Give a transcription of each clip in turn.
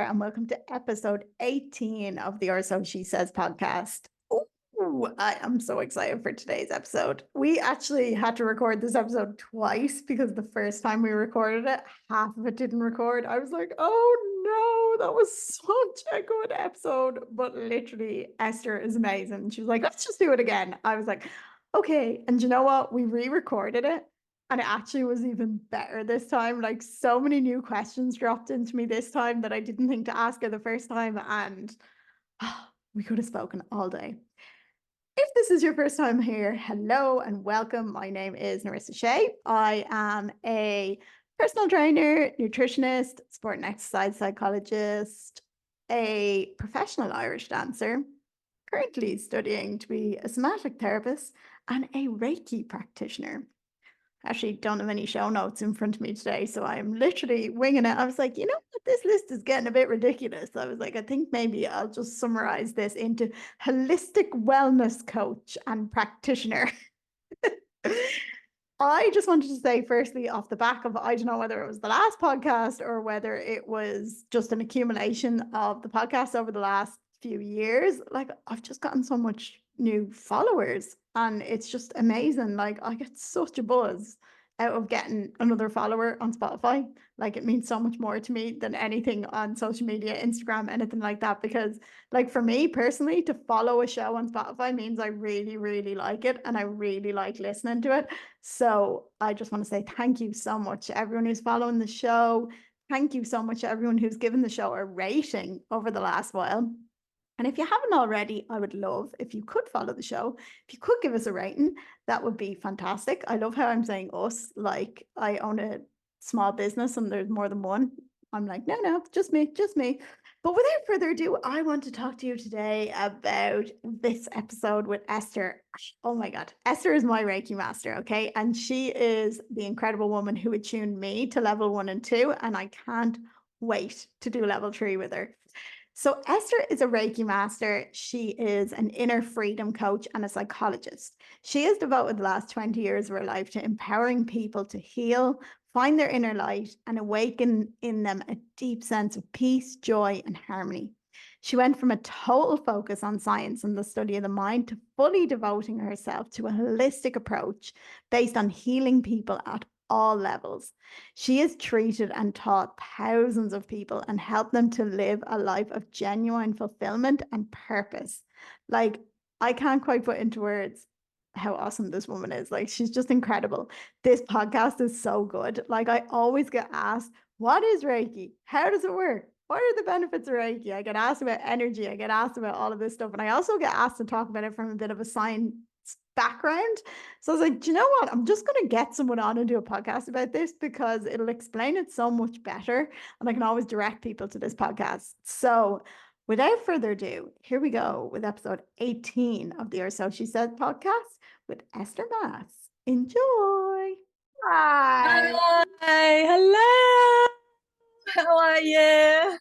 and welcome to episode 18 of the Or So She Says podcast. Ooh, I am so excited for today's episode. We actually had to record this episode twice because the first time we recorded it, half of it didn't record. I was like, oh no, that was such a good episode. But literally, Esther is amazing. She was like, let's just do it again. I was like, okay. And you know what? We re-recorded it. And it actually was even better this time. Like, so many new questions dropped into me this time that I didn't think to ask her the first time. And we could have spoken all day. If this is your first time here, hello and welcome. My name is Narissa Shea. I am a personal trainer, nutritionist, sport and exercise psychologist, a professional Irish dancer, currently studying to be a somatic therapist, and a Reiki practitioner. Actually don't have any show notes in front of me today, so I'm literally winging it. I was like, you know what, this list is getting a bit ridiculous. I was like, I think maybe I'll just summarize this into holistic wellness coach and practitioner. I just wanted to say, firstly, off the back of, I don't know whether it was the last podcast or whether it was just an accumulation of the podcasts over the last few years. Like, I've just gotten so much new followers and it's just amazing. Like, I get such a buzz out of getting another follower on Spotify. Like, it means so much more to me than anything on social media, Instagram, anything like that. Because, like, for me personally, to follow a show on Spotify means I really, really like it and I really like listening to it. So I just want to say thank you so much to everyone who's following the show. Thank you so much to everyone who's given the show a rating over the last while. And if you haven't already, I would love if you could follow the show. If you could give us a rating, that would be fantastic. I love how I'm saying us, like I own a small business and there's more than one. I'm like, no, just me, just me. But without further ado, I want to talk to you today about this episode with Esther. Oh my God. Esther is my Reiki master, okay? And she is the incredible woman who attuned me to level 1 and 2. And I can't wait to do level 3 with her. So Esther is a Reiki master. She is an inner freedom coach and a psychologist. She has devoted the last 20 years of her life to empowering people to heal, find their inner light, and awaken in them a deep sense of peace, joy, and harmony. She went from a total focus on science and the study of the mind to fully devoting herself to a holistic approach based on healing people at all levels. She has treated and taught thousands of people and helped them to live a life of genuine fulfillment and purpose. Like, I can't quite put into words how awesome this woman is. Like, she's just incredible. This podcast is so good. Like, I always get asked, what is Reiki? How does it work? What are the benefits of Reiki? I get asked about energy. I get asked about all of this stuff. And I also get asked to talk about it from a bit of a science background. So I was like, do you know what? I'm just going to get someone on and do a podcast about this because it'll explain it so much better. And I can always direct people to this podcast. So without further ado, here we go with episode 18 of the Or So She Said podcast with Esther Mass. Enjoy. Hi. Hi, hello. How are you?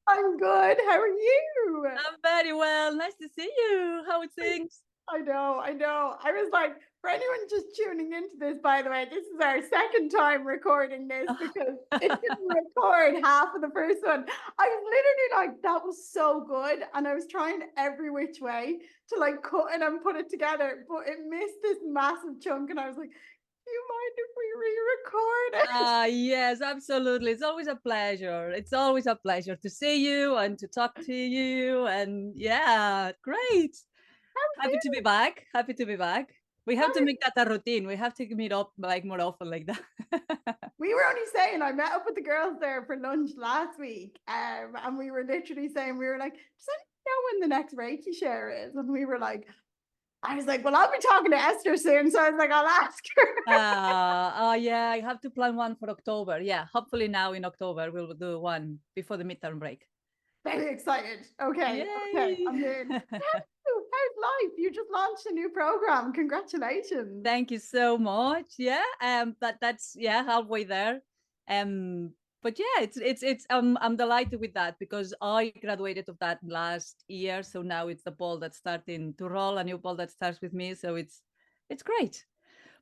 I'm good. How are you? I'm very well. Nice to see you. How are things? I know. I was like, for anyone just tuning into this, by the way, this is our second time recording this because it didn't record half of the first one. I was literally like, that was so good. And I was trying every which way to like cut it and put it together, but it missed this massive chunk. And I was like, do you mind if we re-record it? Yes, absolutely. It's always a pleasure. It's always a pleasure to see you and to talk to you. And yeah, great. Happy to be back. Happy to be back. We have to make that a routine. We have to meet up like more often like that. We were only saying, I met up with the girls there for lunch last week, and we were literally saying, we were like, does anyone know when the next Reiki share is? And we were like, I was like, well, I'll be talking to Esther soon. So I was like, I'll ask her. Yeah, I have to plan one for October. Yeah, hopefully now in October we'll do one before the midterm break. Very excited. Okay, I'm in. How's life? You just launched a new program. Congratulations. Thank you so much. Yeah, that's halfway there. But yeah, it's I'm delighted with that because I graduated of that last year, so now it's the ball that's starting to roll, a new ball that starts with me. So it's great.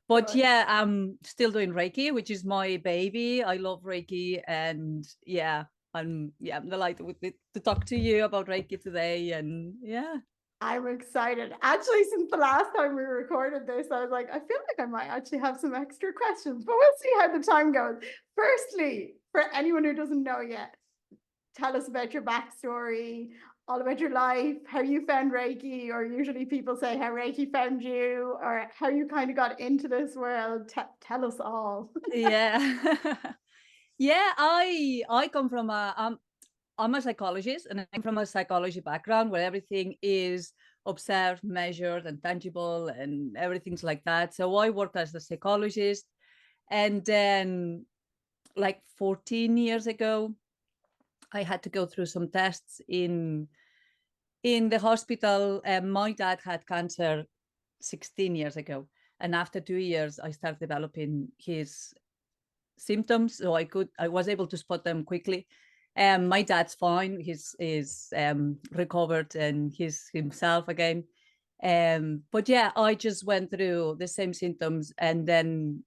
But yeah, I'm still doing Reiki, which is my baby. I love Reiki, and yeah, I'm delighted to talk to you about Reiki today. And yeah. I'm excited. Actually, since the last time we recorded this, I was like, I feel like I might actually have some extra questions, but we'll see how the time goes. Firstly, for anyone who doesn't know yet, tell us about your backstory, all about your life, how you found Reiki, or usually people say how Reiki found you, or how you kind of got into this world. Tell us all. Yeah. Yeah, I come from I'm a psychologist, and I'm from a psychology background where everything is observed, measured, and tangible, and everything's like that. So I worked as a psychologist, and then like 14 years ago, I had to go through some tests in the hospital. My dad had cancer 16 years ago, and after 2 years, I started developing his symptoms, so I was able to spot them quickly. My dad's fine; he's recovered and he's himself again. But yeah, I just went through the same symptoms, and then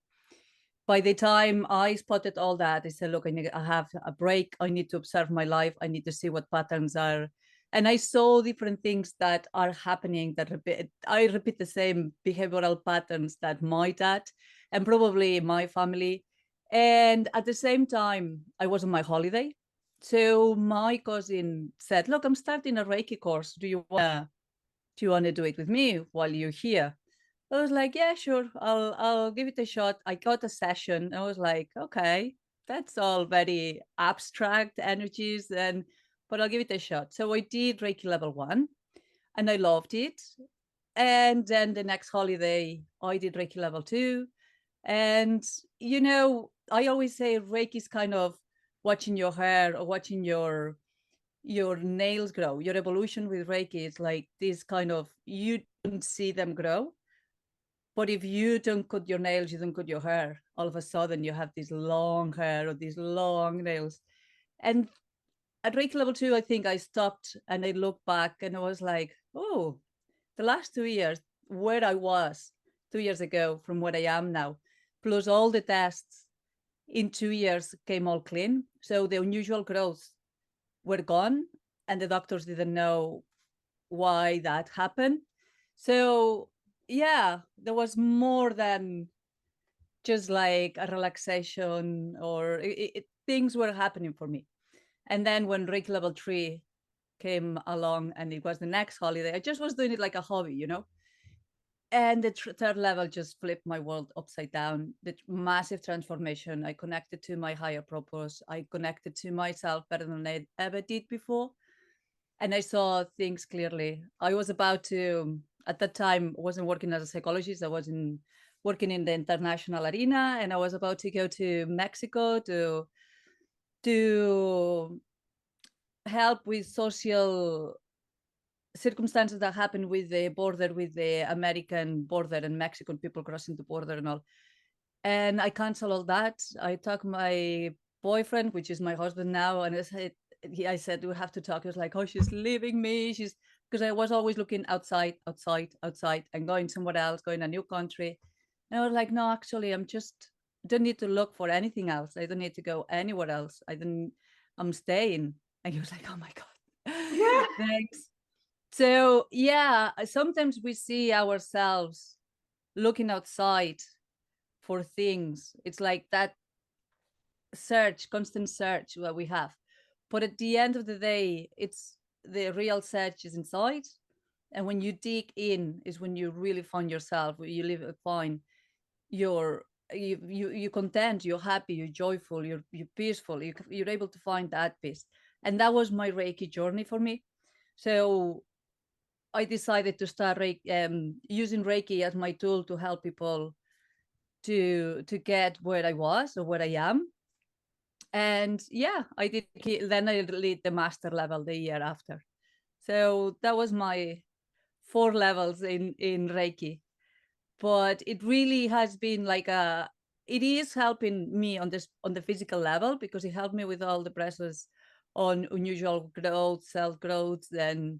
by the time I spotted all that, I said, "Look, I have a break. I need to observe my life. I need to see what patterns are." And I saw different things that are happening that I repeat the same behavioral patterns that my dad and probably my family. And at the same time, I was on my holiday. So my cousin said, "Look, I'm starting a Reiki course. Do you want to do it with me while you're here?" I was like, "Yeah, sure. I'll give it a shot." I got a session. I was like, "Okay, that's all very abstract energies, but I'll give it a shot." So I did Reiki level 1, and I loved it. And then the next holiday, I did Reiki level 2. And I always say Reiki is kind of watching your hair or watching your nails grow. Your evolution with Reiki is like this kind of, you don't see them grow, but if you don't cut your nails, you don't cut your hair, all of a sudden you have this long hair or these long nails. And at Reiki level 2, I think I stopped and I looked back and I was like, oh, the last 2 years, where I was 2 years ago from where I am now, plus all the tests in 2 years came all clean. So the unusual growths were gone, and the doctors didn't know why that happened. So yeah, there was more than just like a relaxation, or things were happening for me. And then when Reiki level 3 came along and it was the next holiday, I just was doing it like a hobby. And the third level just flipped my world upside down. The massive transformation. I connected to my higher purpose. I connected to myself better than I ever did before. And I saw things clearly. I was about to, at that time, wasn't working as a psychologist. I was working in the international arena, and I was about to go to Mexico to help with social circumstances that happened with the border, with the American border and Mexican people crossing the border and all. And I canceled all that. I took my boyfriend, which is my husband now, and I said, we have to talk. He was like, oh, she's leaving me. Because I was always looking outside, and going somewhere else, going a new country. And I was like, no, actually, don't need to look for anything else. I don't need to go anywhere else. I'm staying. And he was like, oh my God, Yeah. thanks. So yeah, sometimes we see ourselves looking outside for things. It's like that constant search that we have. But at the end of the day, it's the real search is inside. And when you dig in is when you really find yourself, find you content, you're happy, you're joyful, you're peaceful, you're able to find that peace. And that was my Reiki journey for me. So I decided to start using Reiki as my tool to help people to get where I was or where I am. And yeah, I did. Then I did the master level the year after. So that was my 4 levels in Reiki. But it really has been like it is helping me on the physical level, because it helped me with all the process on unusual growth, cell growth, and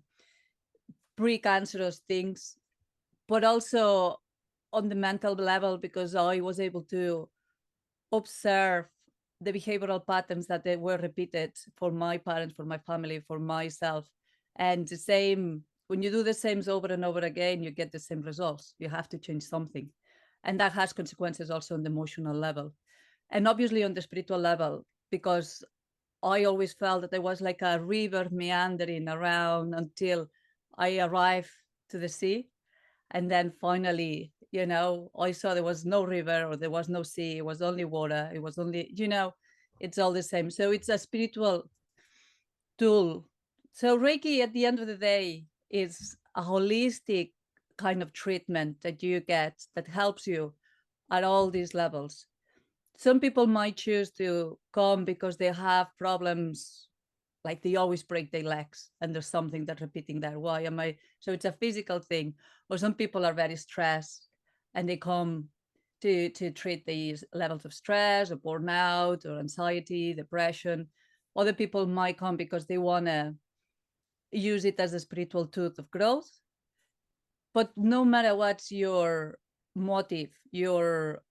precancerous things, but also on the mental level, because I was able to observe the behavioral patterns that they were repeated for my parents, for my family, for myself. And the same, when you do the same over and over again, you get the same results. You have to change something. And that has consequences also on the emotional level. And obviously on the spiritual level, because I always felt that there was like a river meandering around until I arrived to the sea. And then finally, I saw there was no river or there was no sea. It was only water. It was only, it's all the same. So it's a spiritual tool. So Reiki at the end of the day is a holistic kind of treatment that you get that helps you at all these levels. Some people might choose to come because they have problems, like they always break their legs and there's something that's repeating there. Why am I? So it's a physical thing. Or some people are very stressed and they come to treat these levels of stress or burnout or anxiety, depression. Other people might come because they want to use it as a spiritual tool of growth. But no matter what's your motive, your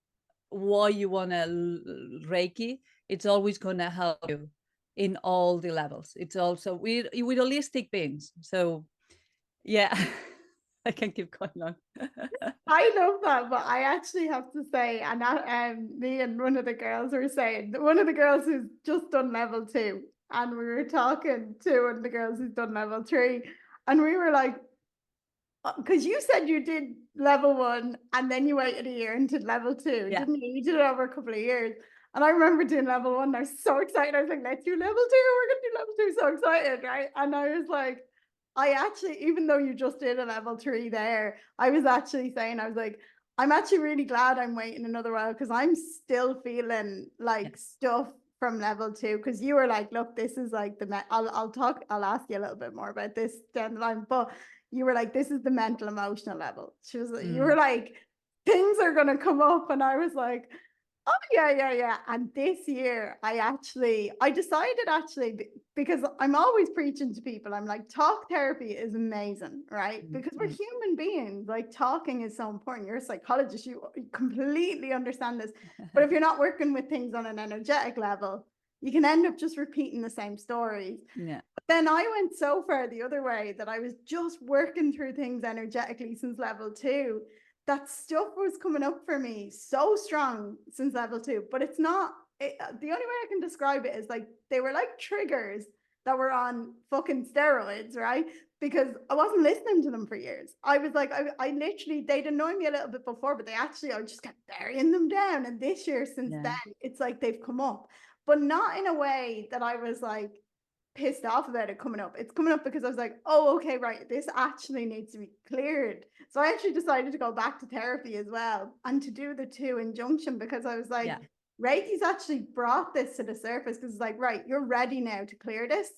why you want to Reiki, it's always going to help you in all the levels. It's also we're holistic beings. So yeah, I can keep going on. I love that, but I actually have to say, and me and one of the girls were saying, one of the girls who's just done level 2, and we were talking to one of the girls who's done level 3, and we were like, because you said you did level 1 and then you waited a year and did level 2, Yeah. didn't you? You did it over a couple of years. And I remember doing level 1, and I was so excited. I was like, let's do level 2. We're going to do level 2. So excited, right? And I was like, I actually, even though you just did a level 3 there, I was actually saying, I was like, I'm actually really glad I'm waiting another while because I'm still feeling like stuff from level 2. Because you were like, look, this is like I'll ask you a little bit more about this down the line. But you were like, this is the mental emotional level. You were like, things are going to come up. And I was like, oh, yeah. And this year, I decided actually, because I'm always preaching to people, I'm like, talk therapy is amazing, right? Because we're human beings, like talking is so important. You're a psychologist, you completely understand this. But if you're not working with things on an energetic level, you can end up just repeating the same stories. Yeah. But then I went so far the other way that I was just working through things energetically since level 2. That stuff was coming up for me so strong since level 2, but it's not, the only way I can describe it is like, they were like triggers that were on fucking steroids, right? Because I wasn't listening to them for years. I was like, I literally, they'd annoy me a little bit before, but I just kept burying them down. And this year, since then, it's like they've come up, but not in a way that I was like pissed off about it coming up. It's coming up because I was like, oh, okay, right, this actually needs to be cleared. So I actually decided to go back to therapy as well and to do the 2 injunction, because I was like, Reiki's actually brought this to the surface because it's like, right, you're ready now to clear this.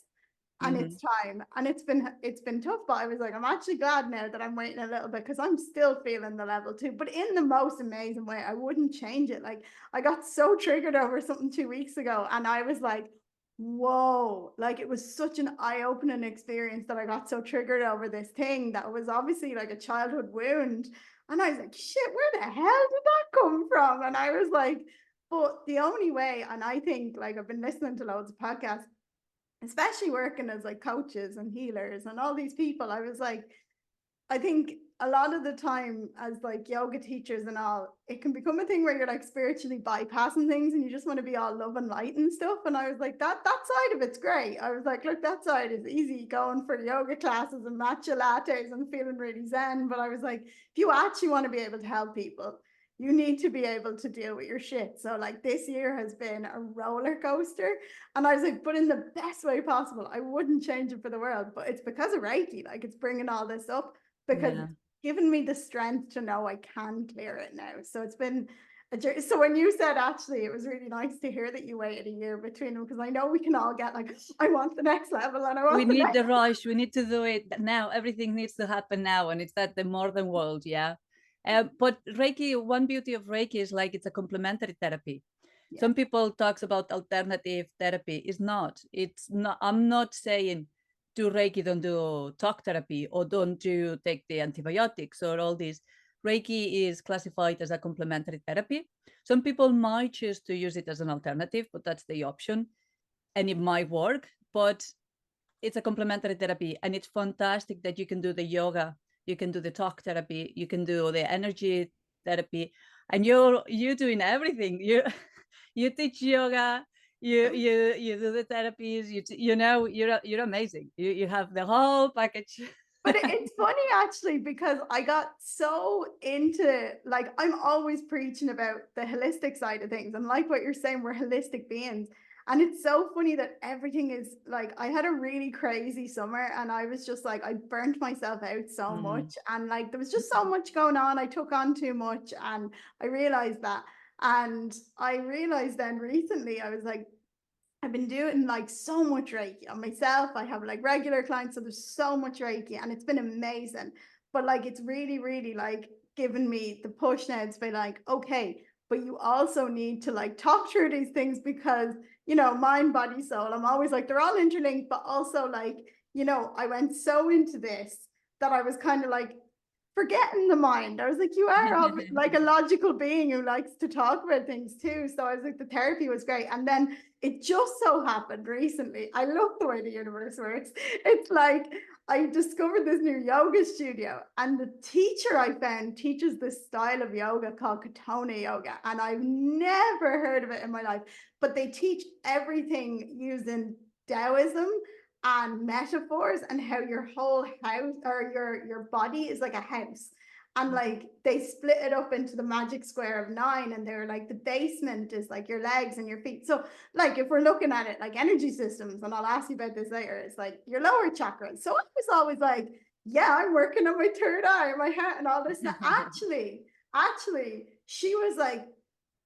And it's time. And it's been tough, but I was like, I'm actually glad now that I'm waiting a little bit because I'm still feeling the level 2, but in the most amazing way. I wouldn't change it. Like, I got so triggered over something 2 weeks ago, and I was like, whoa, like it was such an eye-opening experience that I got so triggered over this thing that was obviously like a childhood wound. And I was like, shit, where the hell did that come from? And I was like, but the only way, and I think like I've been listening to loads of podcasts, especially working as like coaches and healers and all these people, I was like, I think a lot of the time as like yoga teachers and all, it can become a thing where you're like spiritually bypassing things and you just want to be all love and light and stuff. And I was like, that side of it's great. I was like, look, that side is easy, going for yoga classes and matcha lattes and feeling really zen. But I was like, if you actually want to be able to help people, you need to be able to deal with your shit. So like this year has been a roller coaster. And I was like, but in the best way possible. I wouldn't change it for the world, but it's because of Reiki. Like, it's bringing all this up because it's given me the strength to know I can clear it now. So it's been a journey. So when you said, actually, it was really nice to hear that you waited a year between them, because I know we can all get like, I want the next level and I want we need the rush. We need to do it now. Everything needs to happen now. And it's that the modern world. Yeah. But Reiki, one beauty of Reiki is like it's a complementary therapy. Yeah. Some people talks about alternative therapy. It's not. I'm not saying do Reiki, don't do talk therapy, or don't do take the antibiotics or all these. Reiki is classified as a complementary therapy. Some people might choose to use it as an alternative, but that's the option, and it might work. But it's a complementary therapy, and it's fantastic that you can do the yoga, you can do the talk therapy, you can do the energy therapy, and you're doing everything. You teach yoga, you do the therapies, you're amazing. You have the whole package. But it's funny actually, because I got so into, like, I'm always preaching about the holistic side of things. And like what you're saying, we're holistic beings. And it's so funny that everything is like, I had a really crazy summer and I was just like, I burnt myself out so much. And like, there was just so much going on. I took on too much and I realized that. And I realized then recently, I was like, I've been doing like so much Reiki on myself. I have like regular clients, so there's so much Reiki and it's been amazing. But like it's really, really like given me the push now to be like, okay, but you also need to like talk through these things because, you know, mind, body, soul. I'm always like, they're all interlinked, but also like, you know, I went so into this that I was kind of like forgetting the mind. I was like, you are like a logical being who likes to talk about things too. So I was like, the therapy was great. And then it just so happened recently, I love the way the universe works. It's like I discovered this new yoga studio, and the teacher I found teaches this style of yoga called Katona yoga. And I've never heard of it in my life, but they teach everything using Taoism and metaphors and how your whole house or your body is like a house. And like they split it up into the magic square of 9, and they're like the basement is like your legs and your feet. So like if we're looking at it like energy systems, and I'll ask you about this later, it's like your lower chakras. So I was always like, yeah, I'm working on my third eye, my heart, and all this. Now, actually, she was like,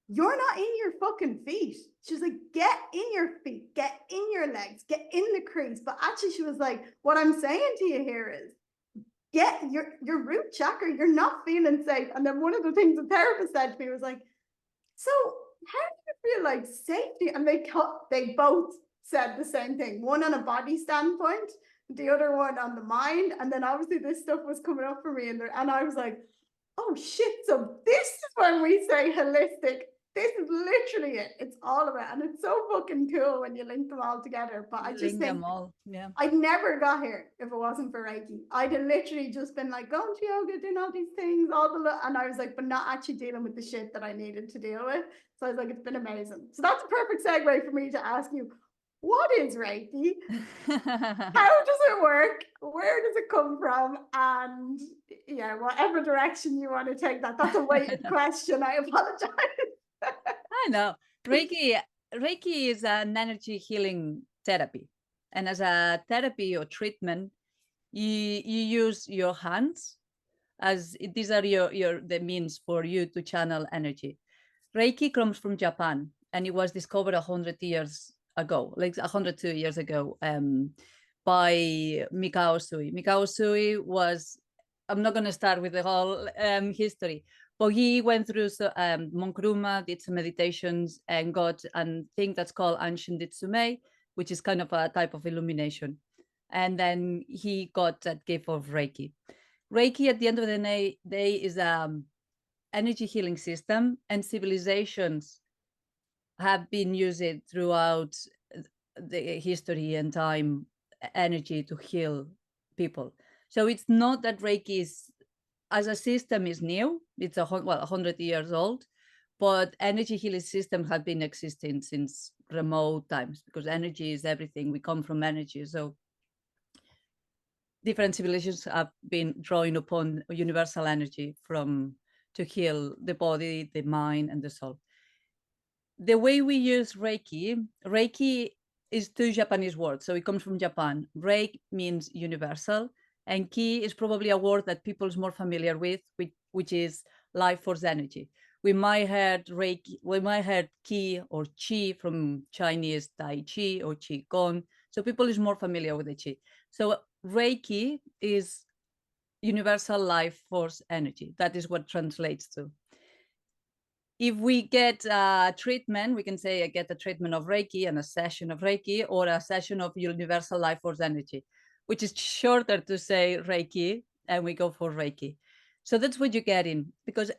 you're not in your fucking feet. She's like, get in your feet, get in your legs, get in the crease. But actually, she was like, what I'm saying to you here is get your root chakra. You're not feeling safe. And then one of the things the therapist said to me was like, so how do you feel like safety? And they both said the same thing. One on a body standpoint, the other one on the mind. And then obviously this stuff was coming up for me, and I was like, oh shit. So this is when we say holistic. This is literally it. It's all of it. And it's so fucking cool when you link them all together. But I just Link think them all. Yeah. I'd never got here if it wasn't for Reiki. I'd have literally just been like going to yoga, doing all these things, and I was like, but not actually dealing with the shit that I needed to deal with. So I was like, it's been amazing. So that's a perfect segue for me to ask you, what is Reiki? How does it work? Where does it come from? And yeah, whatever direction you want to take that. That's a weighted question. I apologize. I know. Reiki is an energy healing therapy. And as a therapy or treatment, you use your hands as these are the means for you to channel energy. Reiki comes from Japan, and it was discovered 100 years ago, like 102 years ago, by Mikao Usui. Mikao Usui was, I'm not going to start with the whole history, but he went through Monkruma, did some meditations, and got a thing that's called Anshin Ditsume, which is kind of a type of illumination. And then he got that gift of Reiki. Reiki, at the end of the day, is energy healing system, and civilizations have been using throughout the history and time energy to heal people. So it's not that Reiki is, as a system, is new. It's 100 years old, but energy healing systems have been existing since remote times, because energy is everything. We come from energy. So different civilizations have been drawing upon universal energy to heal the body, the mind, and the soul. The way we use Reiki is 2 Japanese words. So it comes from Japan. Reiki means universal, and Ki is probably a word that people is more familiar with, which is life force energy. We might have Reiki, we might have Ki or Chi from Chinese Tai Chi or Qi Gong. So people is more familiar with the Chi. So Reiki is universal life force energy. That is what translates to. If we get a treatment, we can say I get a treatment of Reiki and a session of Reiki, or a session of universal life force energy, which is shorter to say Reiki, and we go for Reiki. So that's what you're getting, because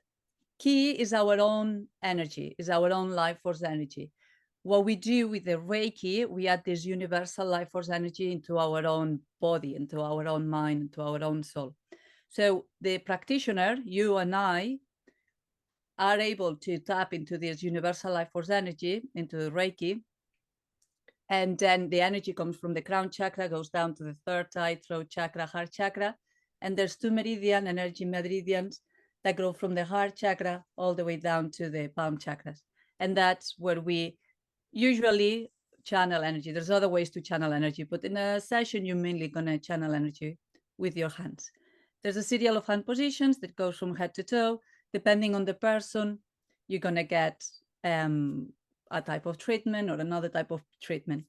Ki is our own energy, is our own life force energy. What we do with the Reiki, we add this universal life force energy into our own body, into our own mind, into our own soul. So the practitioner, you and I, are able to tap into this universal life force energy, into the Reiki. And then the energy comes from the crown chakra, goes down to the third eye, throat chakra, heart chakra. And there's two energy meridians that go from the heart chakra all the way down to the palm chakras. And that's where we usually channel energy. There's other ways to channel energy, but in a session, you're mainly going to channel energy with your hands. There's a serial of hand positions that goes from head to toe. Depending on the person, you're going to get a type of treatment or another type of treatment.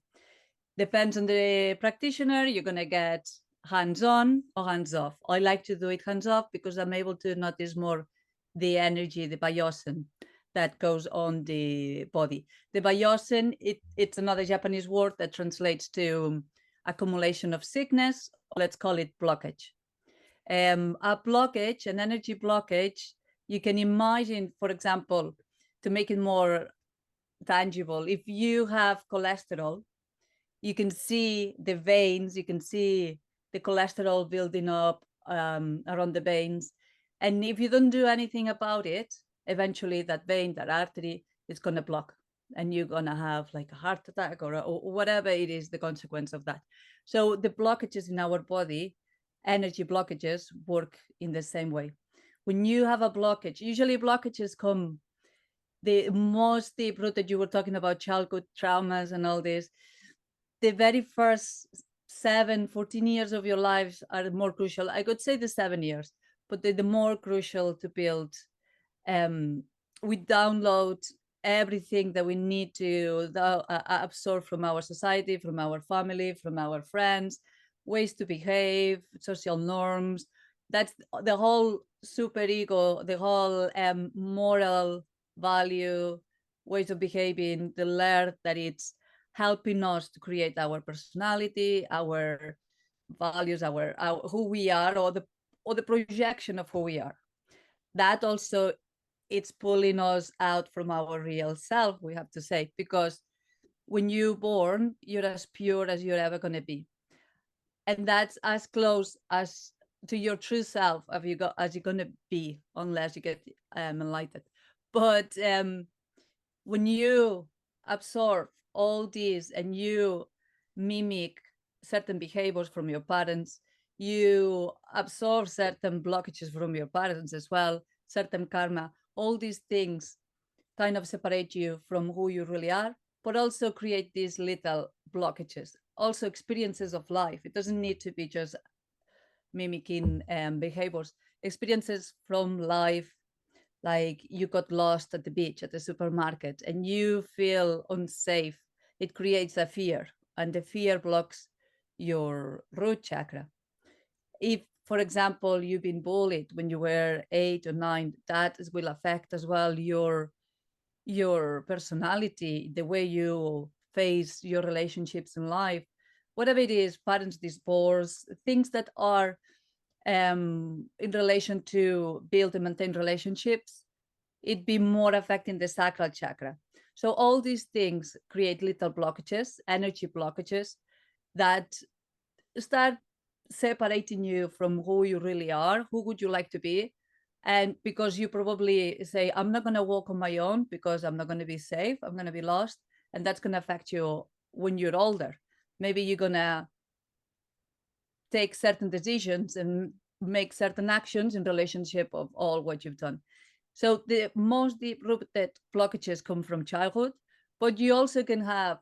Depends on the practitioner, you're going to get hands-on or hands-off. I like to do it hands-off because I'm able to notice more the energy, the biosen that goes on the body. The biosen, it's another Japanese word that translates to accumulation of sickness. Let's call it blockage. A blockage, an energy blockage, you can imagine, for example, to make it more tangible, if you have cholesterol, you can see the veins, you can see the cholesterol building up around the veins. And if you don't do anything about it, eventually that vein, that artery is going to block and you're going to have like a heart attack or whatever it is, the consequence of that. So the blockages in our body, energy blockages, work in the same way. When you have a blockage, usually blockages come, the most deep rooted, you were talking about childhood traumas and all this, the very first 14 years of your lives are more crucial. I could say the 7 years, but they're the more crucial to build. We download everything that we need to absorb from our society, from our family, from our friends, ways to behave, social norms. That's the whole super ego, the whole moral value, ways of behaving, the learn that it's helping us to create our personality, our values, our who we are, or the projection of who we are. That also, it's pulling us out from our real self, we have to say, because when you're born, you're as pure as you're ever going to be, and that's as close as to your true self as you're going to be, unless you get enlightened. But when you absorb all these and you mimic certain behaviors from your parents, you absorb certain blockages from your parents as well, certain karma, all these things kind of separate you from who you really are, but also create these little blockages, also experiences of life. It doesn't need to be just mimicking behaviors, experiences from life, like you got lost at the beach, at the supermarket, and you feel unsafe. It creates a fear, and the fear blocks your root chakra. If, for example, you've been bullied when you were 8 or 9, that will affect as well your personality, the way you face your relationships in life, whatever it is, parents divorce, things that are in relation to build and maintain relationships, it'd be more affecting the sacral chakra. So all these things create little blockages, energy blockages, that start separating you from who you really are, who would you like to be. And because you probably say, I'm not going to walk on my own because I'm not going to be safe, I'm going to be lost. And that's going to affect you when you're older. Maybe you're going to take certain decisions and make certain actions in relationship of all what you've done. So the most deep-rooted blockages come from childhood, but you also can have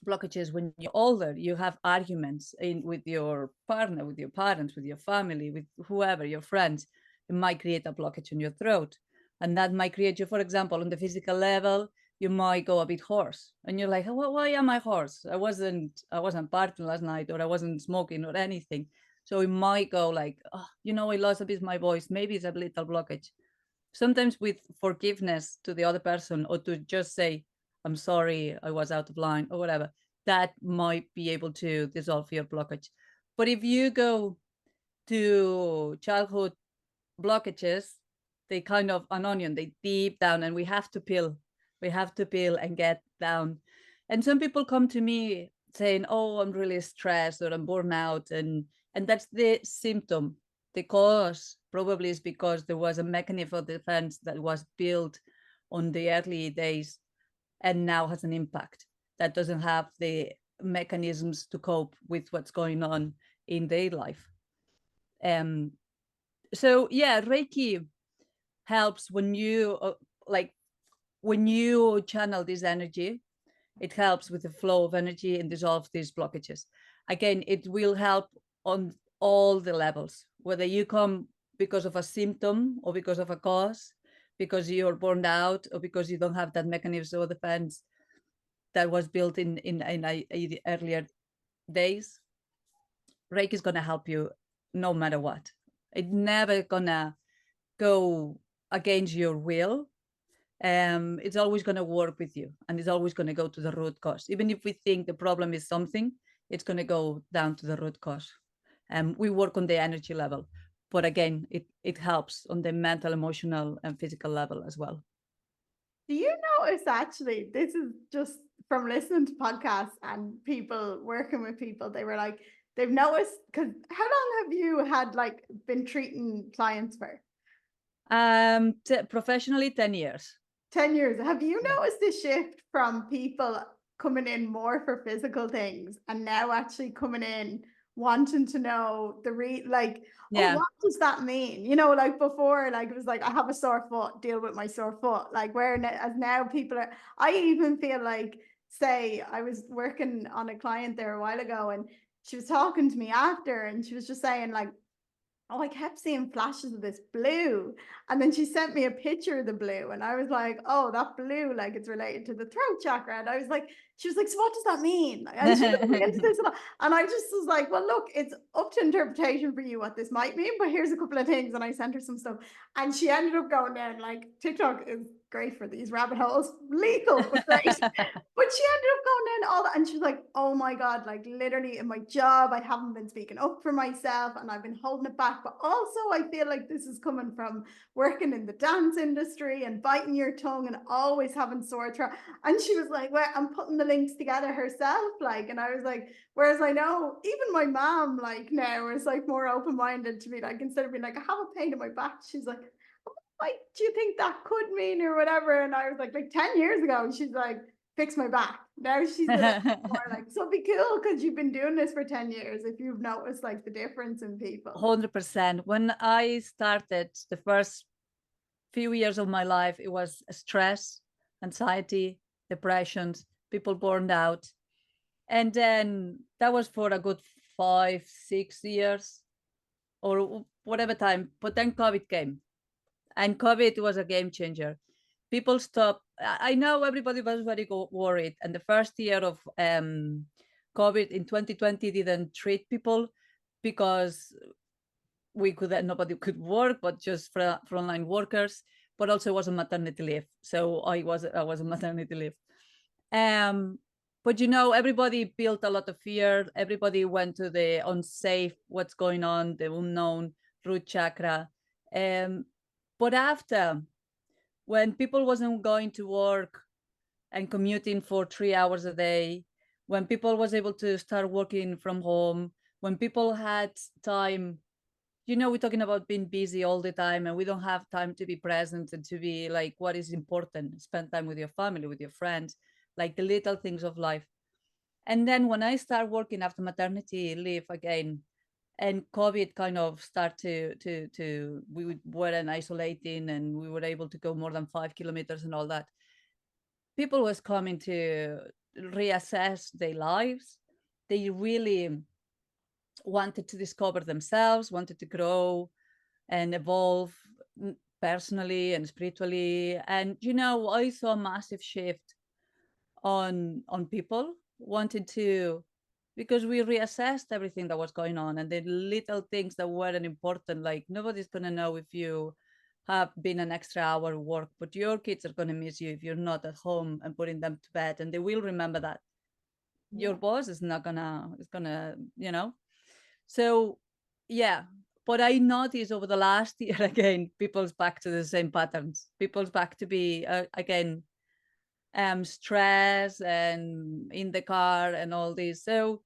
blockages when you're older. You have arguments with your partner, with your parents, with your family, with whoever, your friends. It might create a blockage in your throat. And that might create you, for example, on the physical level, you might go a bit hoarse. And you're like, why am I hoarse? I wasn't partying last night, or I wasn't smoking or anything. So it might go like, oh, I lost a bit of my voice. Maybe it's a little blockage. Sometimes with forgiveness to the other person, or to just say, I'm sorry, I was out of line, or whatever, that might be able to dissolve your blockage. But if you go to childhood blockages, they kind of an onion, they deep down, and we have to peel and get down. And some people come to me saying, oh, I'm really stressed or I'm burned out, and that's the symptom. The cause probably is because there was a mechanism of defense that was built on the early days and now has an impact that doesn't have the mechanisms to cope with what's going on in their life. So yeah, Reiki helps when you when you channel this energy. It helps with the flow of energy and dissolve these blockages. Again, it will help on all the levels, whether you come because of a symptom or because of a cause, because you're burned out or because you don't have that mechanism of defense that was built in earlier days. Reiki is going to help you no matter what. It's never going to go against your will. It's always going to work with you, and it's always going to go to the root cause. Even if we think the problem is something, it's going to go down to the root cause. We work on the energy level, but again, it helps on the mental, emotional, and physical level as well. Do you notice, actually, this is just from listening to podcasts and people working with people, they were like, they've noticed, because how long have you had like been treating clients for? Professionally, 10 years. 10 years. Have you noticed a shift from people coming in more for physical things and now actually coming in wanting to know the oh, what does that mean? You know, like before, like it was like, I have a sore foot, deal with my sore foot. Like as now people are, I even feel like, say, I was working on a client there a while ago and she was talking to me after and she was just saying like, oh, I kept seeing flashes of this blue. And then she sent me a picture of the blue. And I was like, oh, that blue, like it's related to the throat chakra. And I was like, she was like, so what does that mean? And she was into this. And I just was like, well, look, it's up to interpretation for you what this might mean. But here's a couple of things. And I sent her some stuff. And she ended up going down, like, TikTok is great for these rabbit holes, legal, but great. But she ended up going down all that. And she was like, oh my God, like literally in my job, I haven't been speaking up for myself and I've been holding it back. But also I feel like this is coming from working in the dance industry and biting your tongue and always having sore throat. And she was like, well, I'm putting the links together herself. Like, and I was like, whereas I know even my mom, like now is like more open-minded to me, like, instead of being like, I have a pain in my back, she's like, what do you think that could mean or whatever? And I was like 10 years ago, she's like, fix my back. Now she's more like, so it'd be cool because you've been doing this for 10 years if you've noticed like the difference in people. 100%. When I started the first few years of my life, it was stress, anxiety, depressions, people burned out. And then that was for a good 5-6 years or whatever time. But then COVID came, and COVID was a game changer. People stopped. I know everybody was very worried, and the first year of COVID in 2020 didn't treat people because nobody could work, but just frontline workers. But also it was a maternity leave, so I was a maternity leave. But you know, everybody built a lot of fear. Everybody went to the unsafe, what's going on, the unknown, root chakra. But after, when people wasn't going to work and commuting for 3 hours a day, when people was able to start working from home, when people had time, you know, we're talking about being busy all the time and we don't have time to be present and to be like, what is important? Spend time with your family, with your friends, like the little things of life. And then when I start working after maternity leave again, and COVID kind of started to we weren't isolating and we were able to go more than 5 kilometers and all that. People was coming to reassess their lives. They really wanted to discover themselves, wanted to grow and evolve personally and spiritually. And, you know, I saw a massive shift on people wanted to, because we reassessed everything that was going on and the little things that weren't important. Like nobody's going to know if you have been an extra hour work, but your kids are going to miss you if you're not at home and putting them to bed, and they will remember that. Your boss is not gonna, you know. So yeah, But I noticed over the last year, again, people's back to the same patterns. People's back to be, again, stress and in the car and all this. So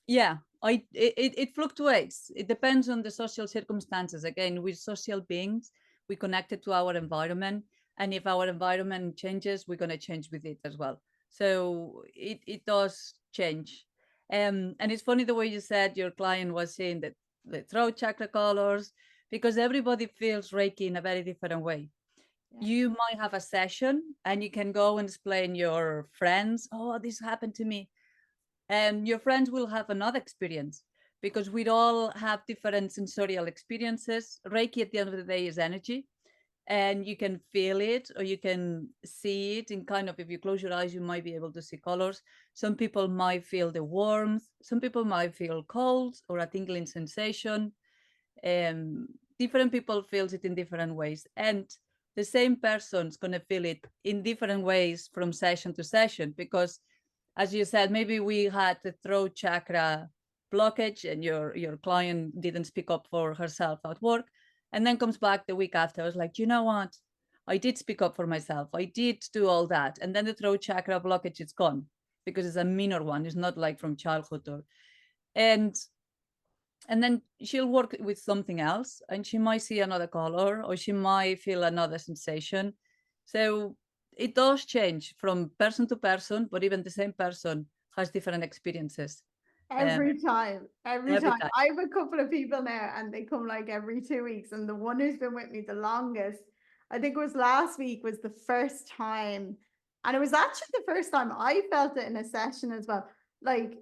yeah, it fluctuates. It depends on the social circumstances. Again, we're social beings. We connected to our environment, and if our environment changes, we're going to change with it as well. So it does change. And it's funny the way you said your client was saying that the throat chakra colors, because everybody feels Reiki in a very different way. Yeah. You might have a session and you can go and explain your friends, oh, this happened to me, and your friends will have another experience, because we all have different sensorial experiences. Reiki at the end of the day is energy, and you can feel it or you can see it in kind of, if you close your eyes, you might be able to see colors. Some people might feel the warmth, some people might feel cold or a tingling sensation. Different people feels it in different ways, and the same person's going to feel it in different ways from session to session, because as you said, maybe we had the throat chakra blockage and your client didn't speak up for herself at work, and then comes back the week after. I was like, you know what? I did speak up for myself. I did do all that. And then the throat chakra blockage is gone, because it's a minor one. It's not like from childhood and then she'll work with something else and she might see another color or she might feel another sensation. So it does change from person to person, but even the same person has different experiences. Every time, every Every time. time. I have a couple of people now and they come like every 2 weeks. And the one who's been with me the longest, I think it was last week, was the first time. And it was actually the first time I felt it in a session as well. Like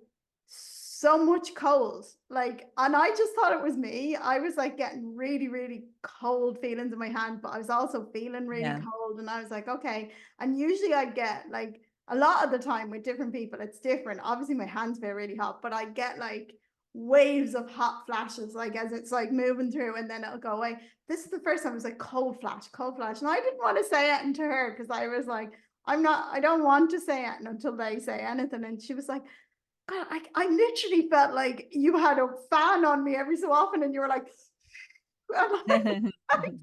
so much cold. Like, and I just thought it was me. I was like getting really, really cold feelings in my hand, but I was also feeling really Yeah. cold. And I was like, okay. And usually I get like, a lot of the time with different people, it's different. Obviously, my hands feel really hot, but I get like waves of hot flashes, like as it's like moving through and then it'll go away. This is the first time it was like cold flash, cold flash. And I didn't want to say it to her because I was like, I don't want to say it until they say anything. And she was like, God, I literally felt like you had a fan on me every so often and you were like, and I know,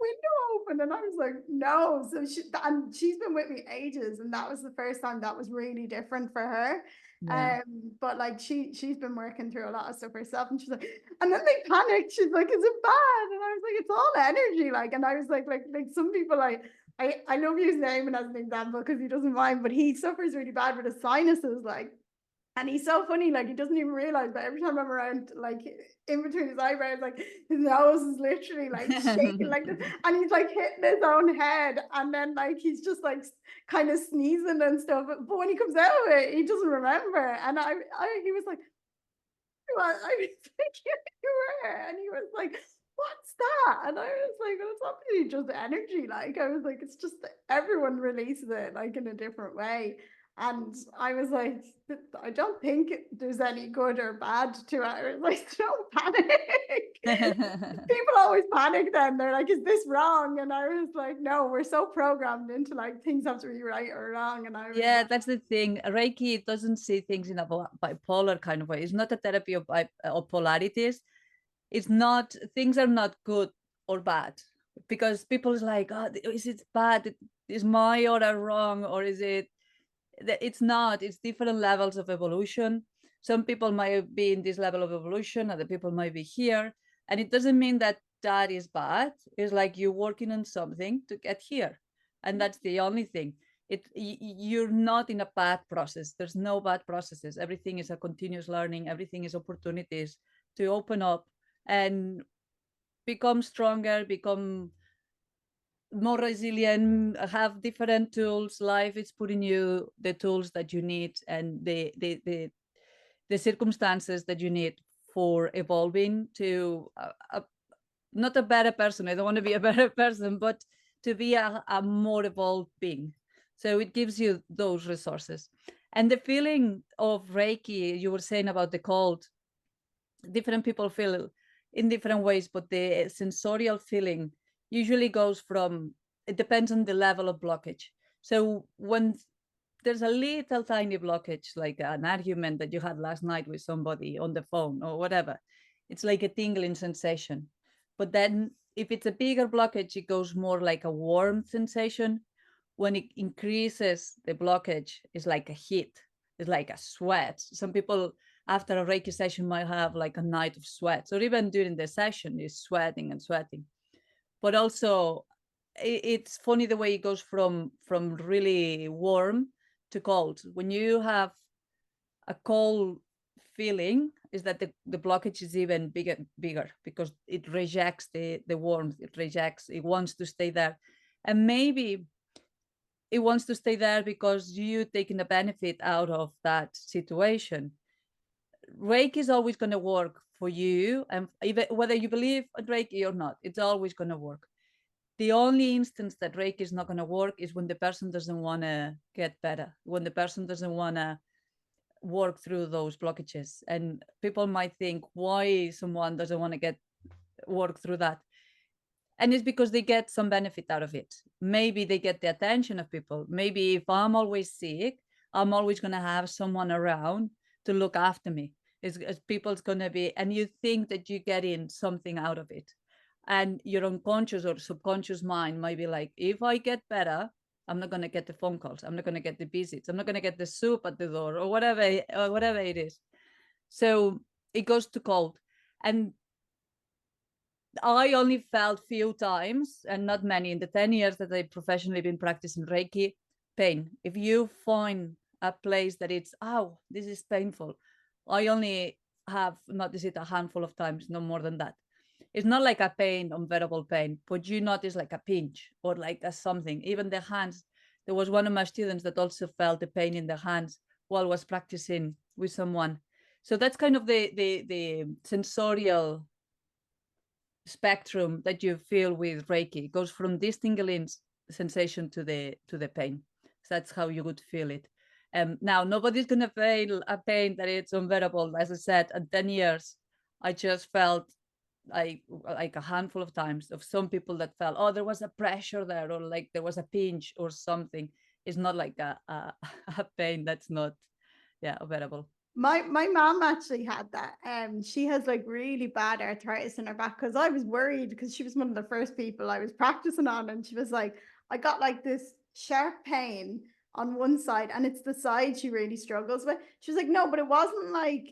window open, and I was like, no. So she's been with me ages, and that was the first time that was really different for her. Yeah. But like she's been working through a lot of stuff herself, and she's like, and then they panicked. She's like, is it bad? And I was like, it's all energy, like. And I was like some people, I love using Eamon as an example because he doesn't mind, but he suffers really bad with his sinuses, like. And he's so funny, like he doesn't even realize, but every time I'm around, like in between his eyebrows, like his nose is literally like shaking like this, and he's like hitting his own head, and then like he's just like kind of sneezing and stuff. But when he comes out of it, he doesn't remember. And he was like, well, I was thinking you were, and he was like, what's that? And I was like, well, it's obviously just energy. Like I was like, it's just everyone releases it like in a different way. And I was like, I don't think there's any good or bad to it. I was like, don't panic. People always panic then. They're like, is this wrong? And I was like, no, we're so programmed into like things have to be right or wrong. And I was Yeah, like, that's the thing. Reiki doesn't see things in a bipolar kind of way. It's not a therapy of polarities. It's not, things are not good or bad, because people is like, oh, is it bad? Is my order wrong? Or is it, it's not, it's different levels of evolution. Some people might be in this level of evolution, other people might be here. And it doesn't mean that that is bad. It's like you're working on something to get here. And that's the only thing. You're not in a bad process. There's no bad processes. Everything is a continuous learning. Everything is opportunities to open up and become stronger, become more resilient, have different tools. Life is putting you the tools that you need and the circumstances that you need for evolving to not a better person. I don't want to be a better person, but to be a more evolved being. So it gives you those resources. And the feeling of Reiki, you were saying about the cold, different people feel in different ways, but the sensorial feeling usually goes from, it depends on the level of blockage. So when there's a little tiny blockage, like an argument that you had last night with somebody on the phone or whatever, It's like a tingling sensation. But then if it's a bigger blockage, it goes more like a warm sensation. When it increases the blockage, it's like a heat, it's like a sweat. Some people after a Reiki session might have like a night of sweats, or even during the session is sweating and sweating. But also it's funny the way it goes from really warm to cold. When you have a cold feeling, is that the blockage is even bigger because it rejects the warmth, it wants to stay there. And maybe it wants to stay there because you taking the benefit out of that situation. Reiki is always going to work for you, and even whether you believe in Reiki or not, it's always going to work. The only instance that Reiki is not going to work is when the person doesn't want to get better, when the person doesn't want to work through those blockages. And people might think why someone doesn't want to work through that. And it's because they get some benefit out of it. Maybe they get the attention of people. Maybe if I'm always sick, I'm always going to have someone around to look after me. It's people's going to be, and you think that you're getting something out of it. And your unconscious or subconscious mind might be like, if I get better, I'm not going to get the phone calls. I'm not going to get the visits. I'm not going to get the soup at the door or whatever it is. So it goes to cold. And I only felt few times, and not many, in the 10 years that I've professionally been practicing Reiki, pain. If you find a place that it's, oh, this is painful, I only have noticed it a handful of times, no more than that. It's not like a pain, unbearable pain, but you notice like a pinch or like a something. Even the hands. There was one of my students that also felt the pain in the hands while I was practicing with someone. So that's kind of the sensorial spectrum that you feel with Reiki. It goes from this tingling sensation to the pain. So that's how you would feel it. Now nobody's gonna feel a pain that it's unbearable. As I said, at 10 years, I just felt like a handful of times of some people that felt, oh, there was a pressure there, or like there was a pinch or something. It's not like a pain that's not, unbearable. My mom actually had that. She has like really bad arthritis in her back, because I was worried because she was one of the first people I was practicing on, and she was like, I got like this sharp pain on one side, and it's the side she really struggles with. She was like, no, but it wasn't like,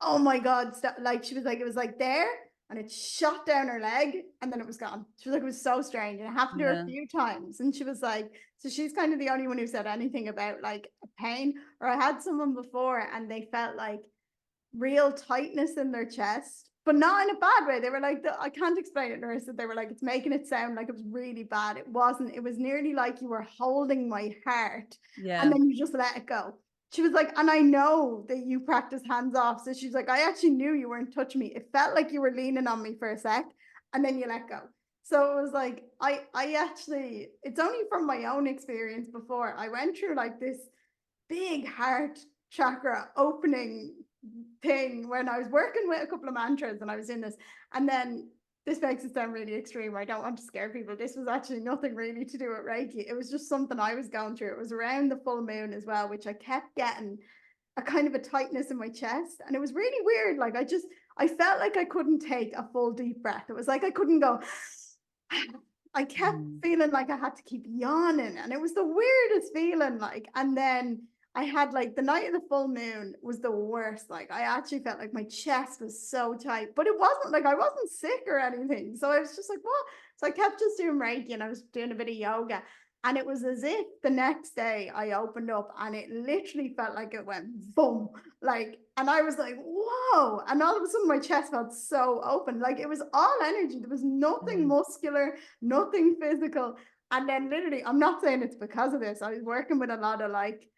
oh my God, like she was like, it was like there, and it shot down her leg, and then it was gone. She was like, it was so strange, and it happened to her a few times. And she was like, so she's kind of the only one who said anything about like a pain. Or I had someone before and they felt like real tightness in their chest, but not in a bad way. They were like, I can't explain it, nurse. They were like, it's making it sound like it was really bad. It wasn't. It was nearly like you were holding my heart, and then you just let it go. She was like, and I know that you practice hands off. So she's like, I actually knew you weren't touching me. It felt like you were leaning on me for a sec, and then you let go. So it was like, I actually, it's only from my own experience before. I went through like this big heart chakra opening thing when I was working with a couple of mantras, and I was in this. And then this makes it sound really extreme. I don't want to scare people. This was actually nothing really to do with Reiki. It was just something I was going through. It was around the full moon as well, which I kept getting a kind of a tightness in my chest. And it was really weird. Like I felt like I couldn't take a full deep breath. It was like I couldn't go. I kept feeling like I had to keep yawning, and it was the weirdest feeling. Like, and then I had like the night of the full moon was the worst. Like, I actually felt like my chest was so tight, but it wasn't like I wasn't sick or anything. So I was just like, what? So I kept just doing Reiki, and I was doing a bit of yoga. And it was as if the next day I opened up and it literally felt like it went boom. Like, and I was like, whoa. And all of a sudden my chest felt so open. Like, it was all energy. There was nothing muscular, nothing physical. And then literally, I'm not saying it's because of this. I was working with a lot of like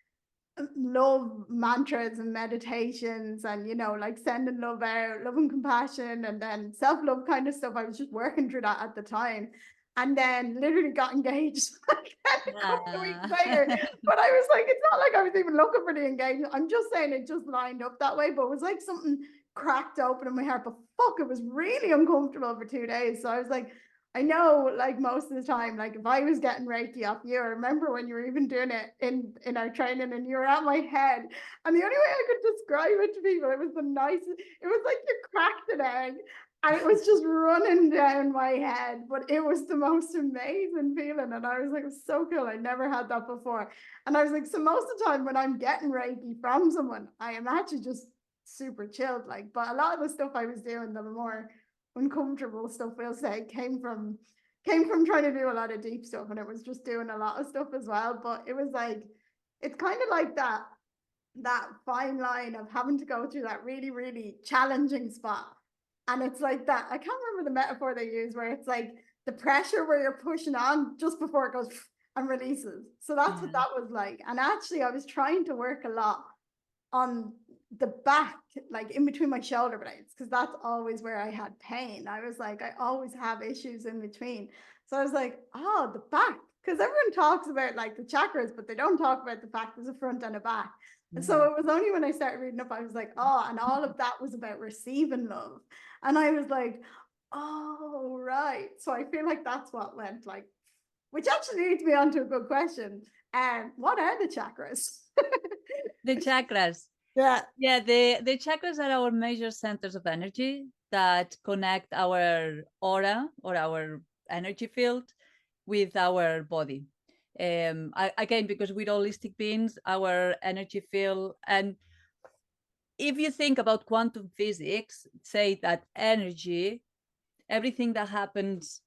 love mantras and meditations, and like sending love out, love and compassion, and then self-love kind of stuff. I was just working through that at the time, and then literally got engaged like a couple of weeks later. But I was like, it's not like I was even looking for the engagement. I'm just saying it just lined up that way. But it was like something cracked open in my heart. But fuck, it was really uncomfortable for 2 days. So I was like, I know, like, most of the time, like, if I was getting Reiki off you, I remember when you were even doing it in our training and you were at my head. And the only way I could describe it to people, it was the nicest, it was like you cracked an egg and it was just running down my head. But it was the most amazing feeling. And I was like, it was so cool. I never had that before. And I was like, so most of the time when I'm getting Reiki from someone, I am actually just super chilled. Like, but a lot of the stuff I was doing, the more uncomfortable stuff, we'll say, came from trying to do a lot of deep stuff, and it was just doing a lot of stuff as well. But it was like, it's kind of like that fine line of having to go through that really, really challenging spot. And it's like that, I can't remember the metaphor they use, where it's like the pressure where you're pushing on just before it goes and releases. So that's what that was like. And actually I was trying to work a lot on the back, like in between my shoulder blades, because that's always where I had pain. I was like, I always have issues in between. So I was like, oh, the back, because everyone talks about like the chakras, but they don't talk about the fact there's a front and a back. And so it was only when I started reading up, I was like, oh, and all of that was about receiving love. And I was like, oh, right. So I feel like that's what went like, which actually leads me on to a good question. What are the chakras? The chakras. Yeah. Yeah, the chakras are our major centers of energy that connect our aura or our energy field with our body. Again, because we're holistic beings, our energy field, and if you think about quantum physics, say that energy, everything that happens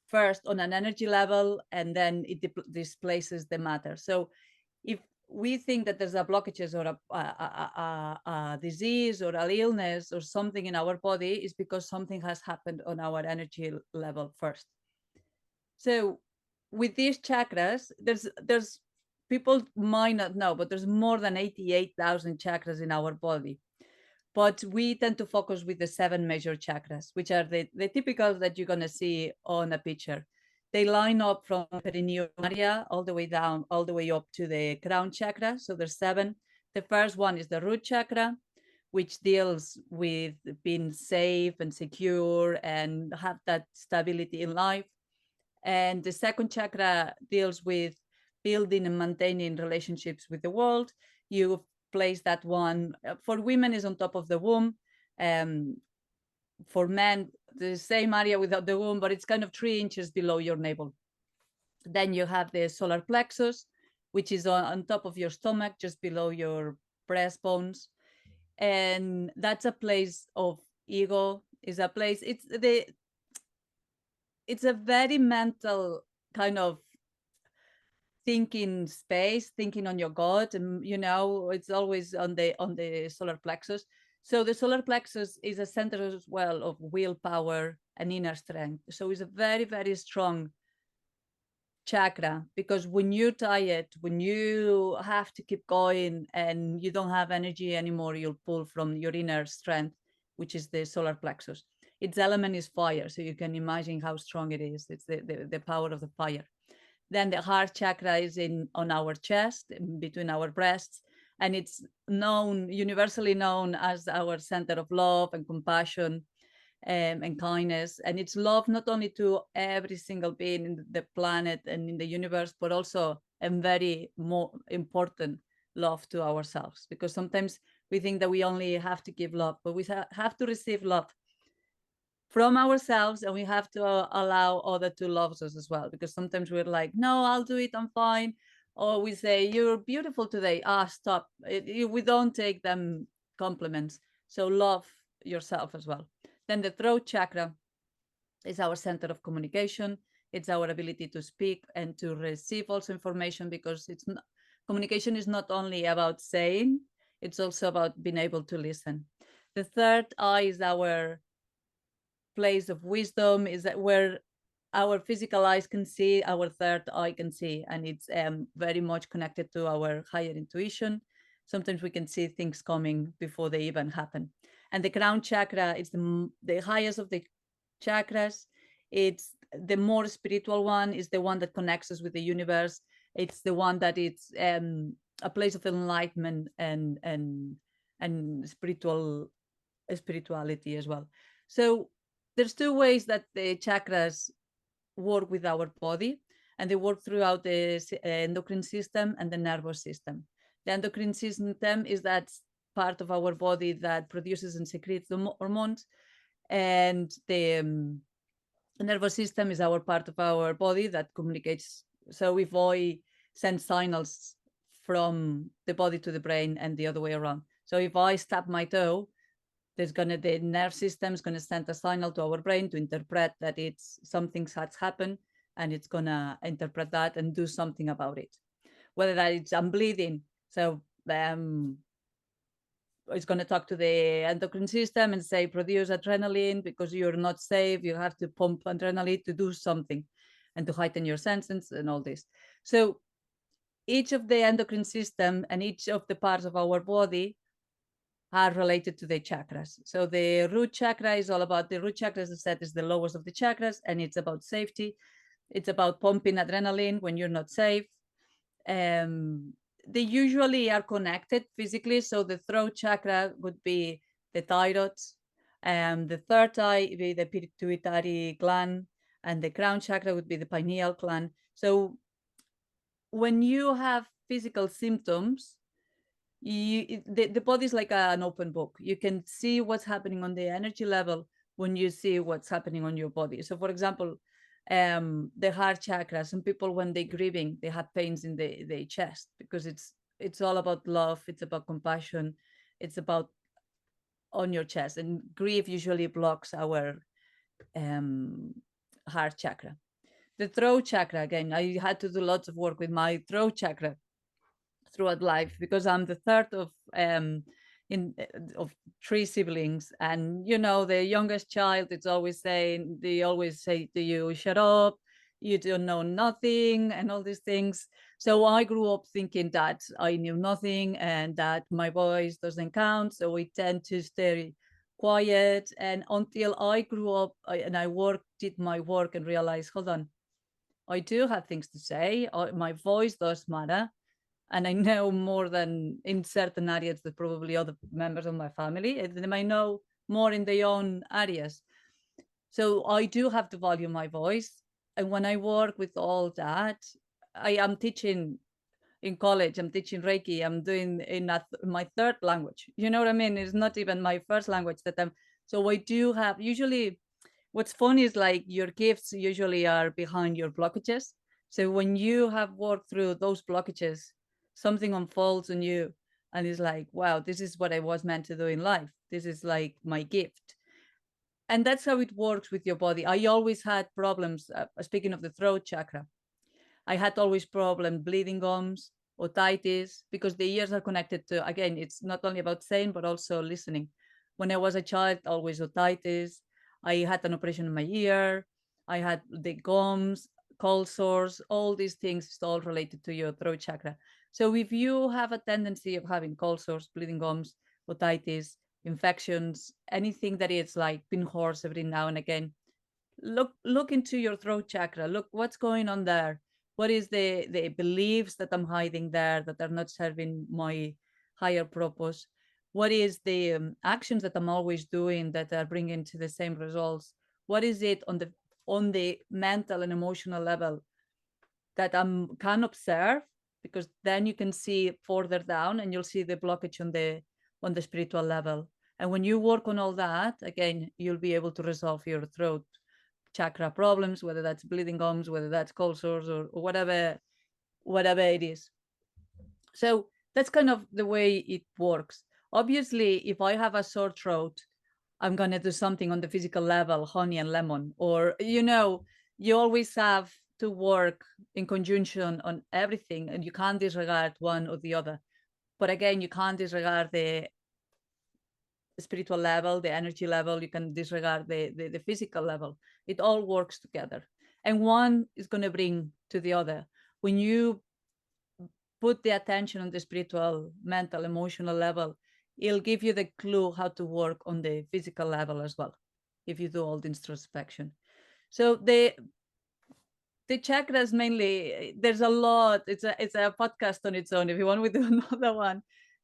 first on an energy level, and then it displaces the matter. So if we think that there's a blockages or a disease or an illness or something in our body, is because something has happened on our energy level first. So with these chakras, there's people might not know, but there's more than 88,000 chakras in our body. But we tend to focus with the 7 major chakras, which are the typical that you're going to see on a picture. They line up from perineum area all the way down, all the way up to the crown chakra. So there's 7. The first one is the root chakra, which deals with being safe and secure and have that stability in life. And the second chakra deals with building and maintaining relationships with the world. You place that one, for women is on top of the womb. For men, the same area without the womb, but it's kind of 3 inches below your navel. Then you have the solar plexus, which is on top of your stomach, just below your breastbones. And that's a place of ego, is a place, it's a very mental kind of thinking space, thinking on your God, and it's always on the solar plexus. So the solar plexus is a center as well of willpower and inner strength. So it's a very, very strong chakra, because when you're tired, when you have to keep going and you don't have energy anymore, you'll pull from your inner strength, which is the solar plexus. Its element is fire, so you can imagine how strong it is. It's the power of the fire. Then the heart chakra is on our chest, between our breasts, and it's universally known as our center of love and compassion and kindness. And it's love not only to every single being in the planet and in the universe, but also a very more important love to ourselves. Because sometimes we think that we only have to give love, but we have to receive love from ourselves, and we have to allow others to love us as well, because sometimes we're like, no, I'll do it, I'm fine. Or we say, you're beautiful today. Stop. We don't take them compliments. So love yourself as well. Then the throat chakra is our center of communication. It's our ability to speak and to receive also information, because communication is not only about saying, it's also about being able to listen. The third eye is our place of wisdom, is that where our physical eyes can see, our third eye can see, and it's very much connected to our higher intuition. Sometimes we can see things coming before they even happen. And the crown chakra is the highest of the chakras. It's the more spiritual one, is the one that connects us with the universe. It's the one that it's a place of enlightenment and spirituality as well. So there's two ways that the chakras work with our body, and they work throughout the endocrine system and the nervous system. The endocrine system is that part of our body that produces and secretes the hormones, and the nervous system is our part of our body that communicates. So if I send signals from the body to the brain and the other way around. So if I stub my toe, the nerve system is gonna send a signal to our brain to interpret that it's something has happened, and it's gonna interpret that and do something about it. Whether that it's I'm bleeding, so it's going to talk to the endocrine system and say produce adrenaline because you're not safe, you have to pump adrenaline to do something and to heighten your senses and all this. So each of the endocrine system and each of the parts of our body are related to the chakras. So the root chakra is all about, the root chakra, as I said, is the lowest of the chakras, and it's about safety. It's about pumping adrenaline when you're not safe. They usually are connected physically. So the throat chakra would be the thyroid, the third eye would be the pituitary gland, and the crown chakra would be the pineal gland. So when you have physical symptoms, the body is like an open book. You can see what's happening on the energy level when you see what's happening on your body. So for example, the heart chakra, some people when they're grieving, they have pains in the chest because it's all about love, it's about compassion, it's about on your chest, and grief usually blocks our heart chakra. The throat chakra, again, I had to do lots of work with my throat chakra throughout life because I'm the third of three siblings, and you know the youngest child. They always say to you, "Shut up, you don't know nothing," and all these things. So I grew up thinking that I knew nothing and that my voice doesn't count. So we tend to stay quiet, and until I grew up and I did my work and realized, hold on, I do have things to say. My voice does matter, and I know more than in certain areas that probably other members of my family, and they might know more in their own areas. So I do have to value my voice. And when I work with all that, I am teaching in college, I'm teaching Reiki, I'm doing in my third language. You know what I mean? It's not even my first language that I'm, so I do have, usually what's funny is like your gifts usually are behind your blockages. So when you have worked through those blockages, something unfolds on you and it's like, wow, this is what I was meant to do in life. This is like my gift. And that's how it works with your body. I always had problems, speaking of the throat chakra, I had always problem bleeding gums, otitis, because the ears are connected to, again, it's not only about saying, but also listening. When I was a child, always otitis. I had an operation in my ear. I had the gums, cold sores, all these things is all related to your throat chakra. So if you have a tendency of having cold sores, bleeding gums, otitis, infections, anything that is like being hoarse every now and again, look into your throat chakra. Look what's going on there. What is the beliefs that I'm hiding there that are not serving my higher purpose? What is the actions that I'm always doing that are bringing to the same results? What is it on the mental and emotional level that I can observe? Because then you can see further down and you'll see the blockage on the spiritual level. And when you work on all that, again, you'll be able to resolve your throat chakra problems, whether that's bleeding gums, whether that's cold sores, or whatever it is. So that's kind of the way it works. Obviously, if I have a sore throat, I'm going to do something on the physical level, honey and lemon, or, you always have to work in conjunction on everything, and you can't disregard one or the other. But again, you can't disregard the spiritual level, the energy level, you can disregard the physical level. It all works together. And one is going to bring to the other. When you put the attention on the spiritual, mental, emotional level, it'll give you the clue how to work on the physical level as well, if you do all the introspection. So the chakras mainly, there's a lot. It's a podcast on its own. If you want, we do another one,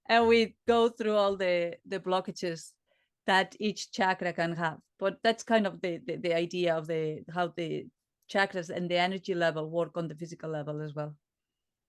and we go through all the blockages that each chakra can have. But that's kind of the idea of how the chakras and the energy level work on the physical level as well.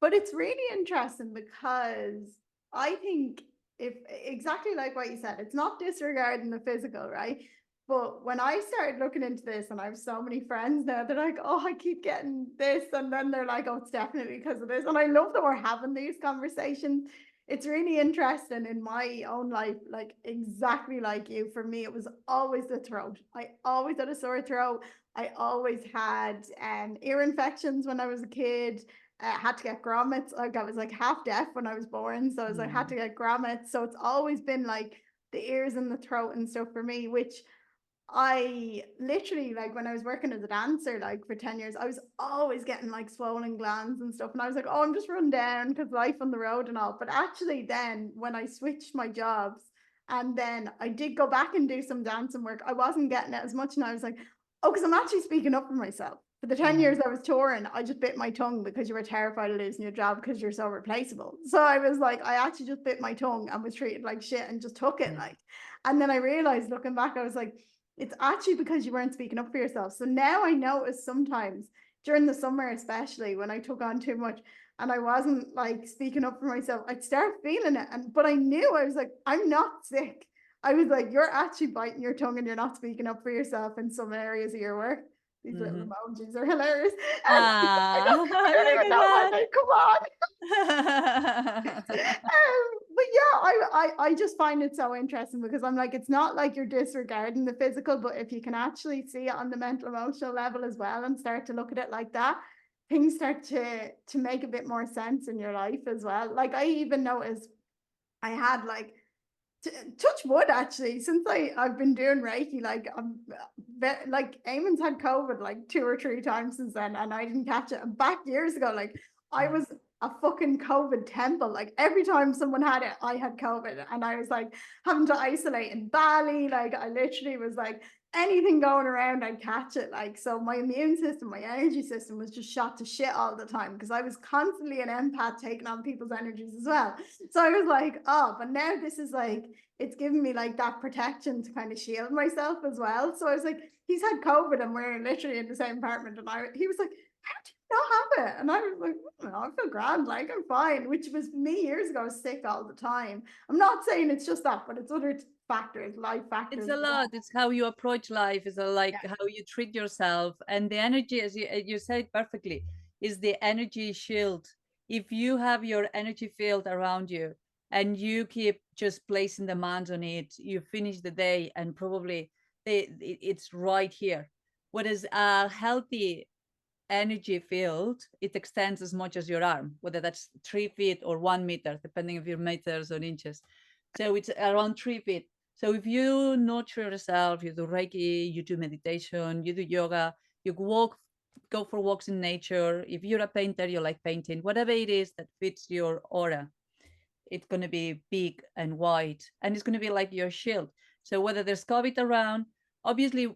But it's really interesting because I think, if exactly like what you said, it's not disregarding the physical, right? But when I started looking into this, and I have so many friends now, they're like, oh, I keep getting this. And then they're like, oh, it's definitely because of this. And I love that we're having these conversations. It's really interesting in my own life, like exactly like you. For me, it was always the throat. I always had a sore throat. I always had ear infections when I was a kid. Had to get grommets. Like I was like half deaf when I was born, so I was like had to get grommets. So it's always been like the ears and the throat and stuff for me, which I literally, like when I was working as a dancer, like for 10 years, I was always getting like swollen glands and stuff. And I was like, oh, I'm just run down because life on the road and all. But actually, then when I switched my jobs and then I did go back and do some dancing work, I wasn't getting it as much. And I was like, oh, because I'm actually speaking up for myself. For the 10 years I was touring, I just bit my tongue because you were terrified of losing your job because you're so replaceable. So I was like, I actually just bit my tongue and was treated like shit and just took it. Like, and then I realized looking back, I was like, it's actually because you weren't speaking up for yourself. So now I notice sometimes during the summer, especially when I took on too much and I wasn't like speaking up for myself, I'd start feeling it. But I knew, I was like, I'm not sick. I was like, you're actually biting your tongue and you're not speaking up for yourself in some areas of your work. These little emojis are hilarious. I don't Look even know why they come on. at that. But yeah, I just find it so interesting because I'm like, it's not like you're disregarding the physical, but if you can actually see it on the mental emotional level as well and start to look at it like that, things start to make a bit more sense in your life as well. Like I even noticed I had like touch wood actually since I've been doing Reiki, like like Eamon's had COVID like 2 or 3 times since then and I didn't catch it. And back years ago, like I was a fucking COVID temple. Like every time someone had it, I had COVID and I was like having to isolate in Bali. Like I literally was like anything going around, I'd catch it. Like, so my immune system, my energy system was just shot to shit all the time because I was constantly an empath taking on people's energies as well. So I was like, oh, but now this is like, it's given me like that protection to kind of shield myself as well. So I was like, he's had COVID and we're literally in the same apartment. And he was like, how do you not have it? And I was like, I feel grand, like I'm fine, which was me years ago. I was sick all the time. I'm not saying it's just that, but it's other factors, life factors. It's a lot. It's how you approach life. It's like Yeah. how you treat yourself, and the energy, as you said it perfectly, is the energy shield. If you have your energy field around you and you keep just placing demands on it, you finish the day and probably it's right here. Whereas a healthy energy field, it extends as much as your arm, whether that's 3 feet or 1 meter, depending if you're meters or inches. So it's around 3 feet. So if you nurture yourself, you do Reiki, you do meditation, you do yoga, you walk, go for walks in nature. If you're a painter, you like painting, whatever it is that fits your aura, it's going to be big and wide, and it's going to be like your shield. So whether there's COVID around, obviously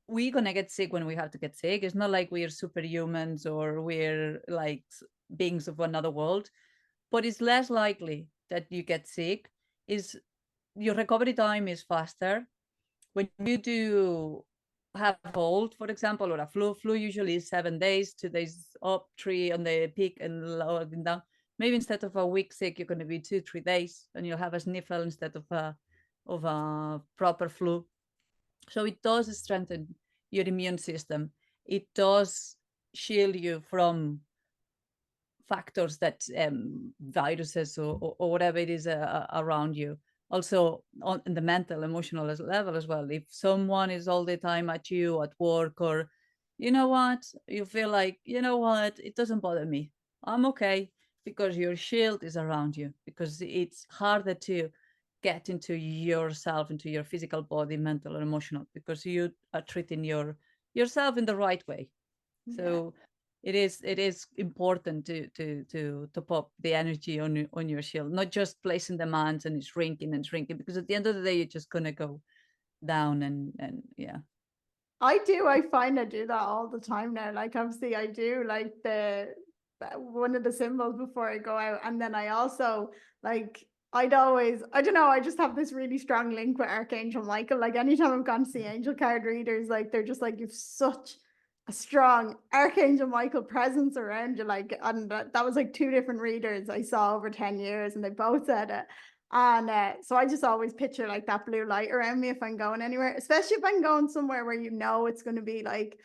we're gonna get sick when we have to get sick. It's not like we're superhumans or we're like beings of another world, but it's less likely that you get sick. Is your recovery time is faster when you do have a cold, for example, or a flu. Flu usually is 7 days, 2 days up, three on the peak and low and down. Maybe instead of a week sick, you're going to be 2, 3 days, and you'll have a sniffle instead of a proper flu. So it does strengthen your immune system. It does shield you from factors that viruses or whatever it is around you. Also on the mental, emotional level as well. If someone is all the time at you at work, or you know what, you feel like, you know what, it doesn't bother me. I'm okay, because your shield is around you, because it's harder to get into yourself, into your physical body, mental and emotional, because you are treating yourself in the right way. So it is important to top up the energy on your shield, not just placing demands and shrinking and shrinking, because at the end of the day you're just gonna go down and yeah. I find I do that all the time now. Like obviously I do like the one of the symbols before I go out. And then I also like I don't know, I just have this really strong link with Archangel Michael. Like anytime I've gone to see angel card readers, like they're just like, you've such a strong Archangel Michael presence around you. Like, and that was like 2 different readers I saw over 10 years, and they both said it. And so I just always picture like that blue light around me if I'm going anywhere, especially if I'm going somewhere where you know it's going to be like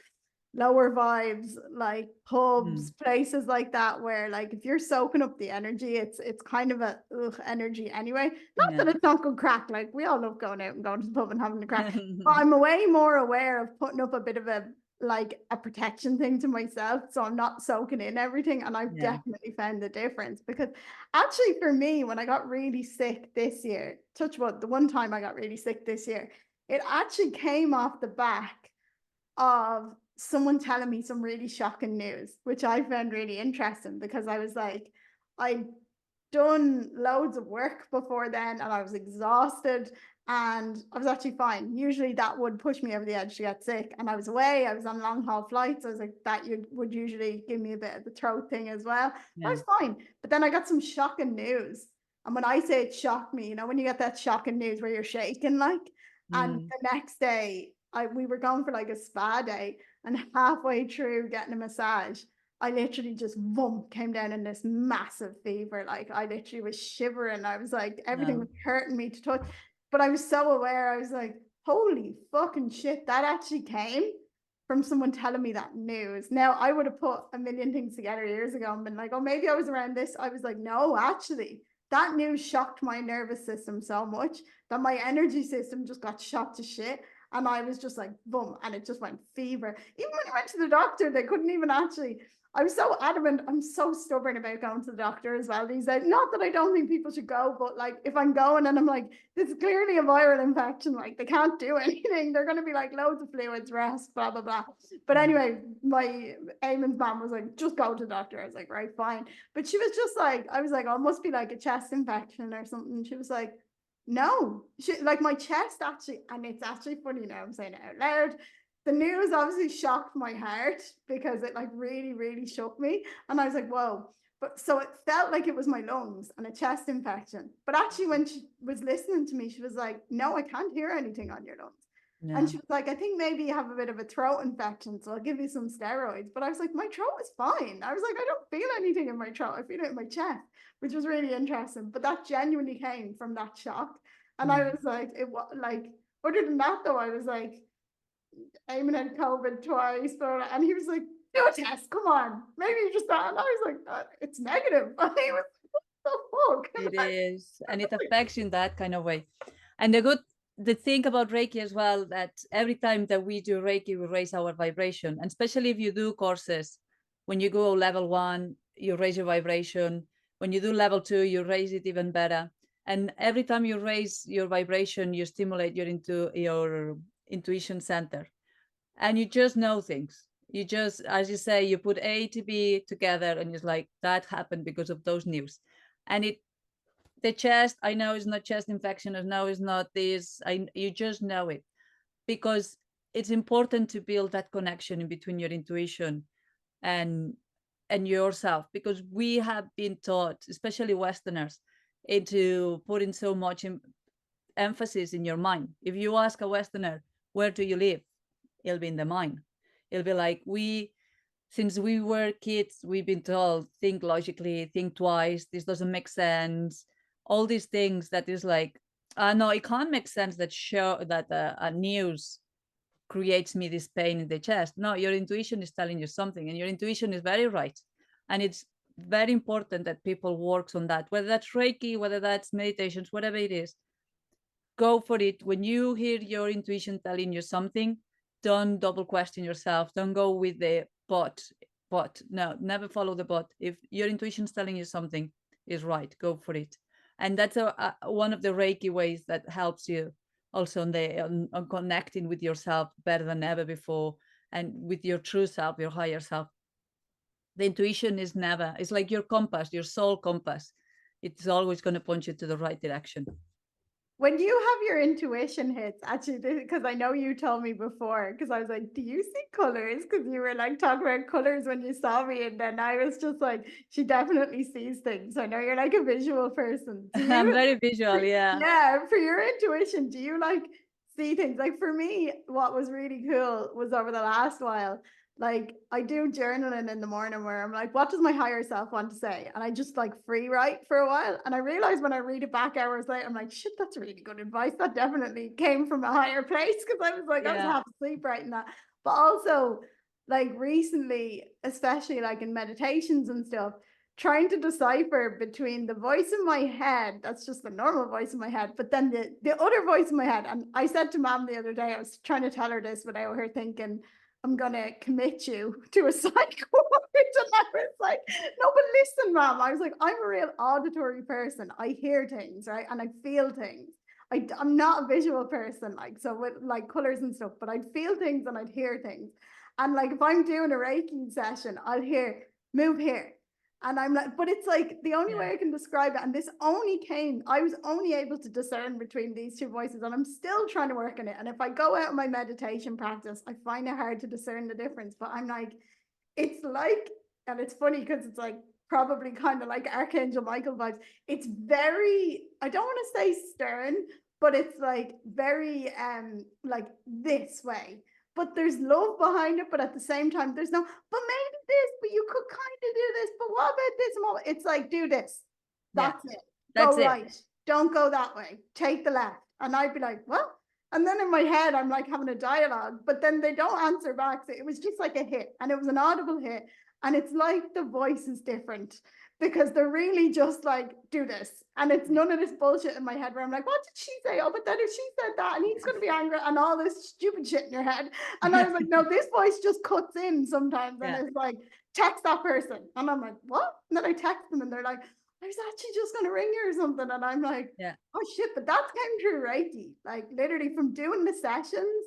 lower vibes, like pubs, places like that, where like if you're soaking up the energy, it's kind of a energy anyway. Not Yeah. that it's not good crack, like we all love going out and going to the pub and having a crack. But I'm way more aware of putting up a bit of a like a protection thing to myself, so I'm not soaking in everything. And I've Yeah. definitely found the difference, because actually for me, when I got really sick this year, touch wood, the one time I got really sick this year, it actually came off the back of someone telling me some really shocking news, which I found really interesting, because I was like, I'd done loads of work before then and I was exhausted and I was actually fine. Usually that would push me over the edge to get sick. And I was away, I was on long haul flights. I was like, that would usually give me a bit of the throat thing as well. I Yeah. was fine. But then I got some shocking news. And when I say it shocked me, you know, when you get that shocking news where you're shaking, like, and the next day we were going for like a spa day, and halfway through getting a massage, I literally just came down in this massive fever. Like I literally was shivering. I was like, everything No. was hurting me to touch. But I was so aware. I was like, holy fucking shit, that actually came from someone telling me that news. Now I would have put a million things together years ago and been like, oh, maybe I was around this. I was like, no, actually, that news shocked my nervous system so much that my energy system just got shot to shit. And I was just like, boom, and it just went fever. Even when I went to the doctor, they couldn't even actually. I was so adamant. I'm so stubborn about going to the doctor as well these days. Not that I don't think people should go, but like if I'm going and I'm like, this is clearly a viral infection, like they can't do anything. They're going to be like loads of fluids, rest, blah, blah, blah. But anyway, my Eamon's mom was like, just go to the doctor. I was like, right, fine. But she was just like, I was like, oh, it must be like a chest infection or something. She was like, no, like my chest actually, and it's actually funny now I'm saying it out loud. The news obviously shocked my heart because it like really, really shook me. And I was like, whoa. But so it felt like it was my lungs and a chest infection. But actually, when she was listening to me, she was like, no, I can't hear anything on your lungs. And No. she was like, I think maybe you have a bit of a throat infection, so I'll give you some steroids. But I was like, my throat is fine. I was like, I don't feel anything in my throat. I feel it in my chest, which was really interesting. But that genuinely came from that shock. And I was like, it was like, other than that, though, I was like, Eamon had COVID twice, and he was like, do a test, come on. Maybe you just thought, and I was like, it's negative. And he was like, what the It fuck? is, and it affects you in that kind of way. And the thing about Reiki as well, that every time that we do Reiki, we raise our vibration. And especially if you do courses, when you go level 1, you raise your vibration. When you do level 2, you raise it even better. And every time you raise your vibration, you stimulate your intuition center, and you just know things. You just, as you say, you put A to B together, and it's like that happened because of those news. And the chest, I know it's not chest infection, I know it's not this, you just know it, because it's important to build that connection in between your intuition and yourself, because we have been taught, especially Westerners, into putting so much emphasis in your mind. If you ask a Westerner, where do you live? It'll be in the mind. It'll be like, since we were kids, we've been told, think logically, think twice, this doesn't make sense. All these things that is like, no, it can't make sense that a news creates me this pain in the chest. No, your intuition is telling you something, and your intuition is very right. And it's very important that people works on that, whether that's Reiki, whether that's meditations, whatever it is. Go for it. When you hear your intuition telling you something, don't double question yourself. Don't go with the bot. No, never follow the bot. If your intuition is telling you something is right, go for it. And that's one of the Reiki ways that helps you also on connecting with yourself better than ever before, and with your true self, your higher self. The intuition is never, it's like your compass, your soul compass. It's always going to point you to the right direction. When you have your intuition hits, actually, because I know you told me before, because I was like, do you see colors? Because you were like talking about colors when you saw me. And then I was just like, she definitely sees things. I know you're like a visual person. Do I'm you? very visual, yeah. Yeah, for your intuition, do you like see things? Like for me, what was really cool was over the last while, like I do journaling in the morning where I'm like, what does my higher self want to say? And I just like free write for a while. And I realized when I read it back hours later, I'm like, shit, that's really good advice. That definitely came from a higher place because I was like, I was Yeah. half asleep writing that. But also, like recently, especially like in meditations and stuff, trying to decipher between the voice in my head, that's just the normal voice in my head, but then the other voice in my head. And I said to mom the other day, I was trying to tell her this without her thinking, I'm going to commit you to a psych ward. And I was like, no, but listen, mom. I was like, I'm a real auditory person. I hear things, right? And I feel things. I'm not a visual person, like, so with like colors and stuff, but I'd feel things and I'd hear things. And like, if I'm doing a Reiki session, I'll hear, move here. And I'm like, but it's like the only way I can describe it. And this only came, I was only able to discern between these two voices, and I'm still trying to work on it. And if I go out in my meditation practice, I find it hard to discern the difference. But I'm like, it's like, and it's funny because it's like probably kind of like Archangel Michael vibes. It's very, I don't want to say stern, but it's like very like this way. But there's love behind it, but at the same time, there's no, but maybe this, but you could kind of do this, but what about this moment? It's like, do this. Yeah. That's it. That's Go it. right. Don't go that way. Take the left. And I'd be like, well, and then in my head, I'm like having a dialogue, but then they don't answer back. So it was just like a hit, and it was an audible hit. And it's like the voice is different because they're really just like, do this. And it's none of this bullshit in my head where I'm like, what did she say? Oh, but then if she said that and he's going to be angry and all this stupid shit in your head. And I was like, no, this voice just cuts in sometimes. And it's like, text that person. And I'm like, what? And then I text them and they're like, I was actually just going to ring you or something. And I'm like, oh shit, but that came through Reiki. Like literally from doing the sessions,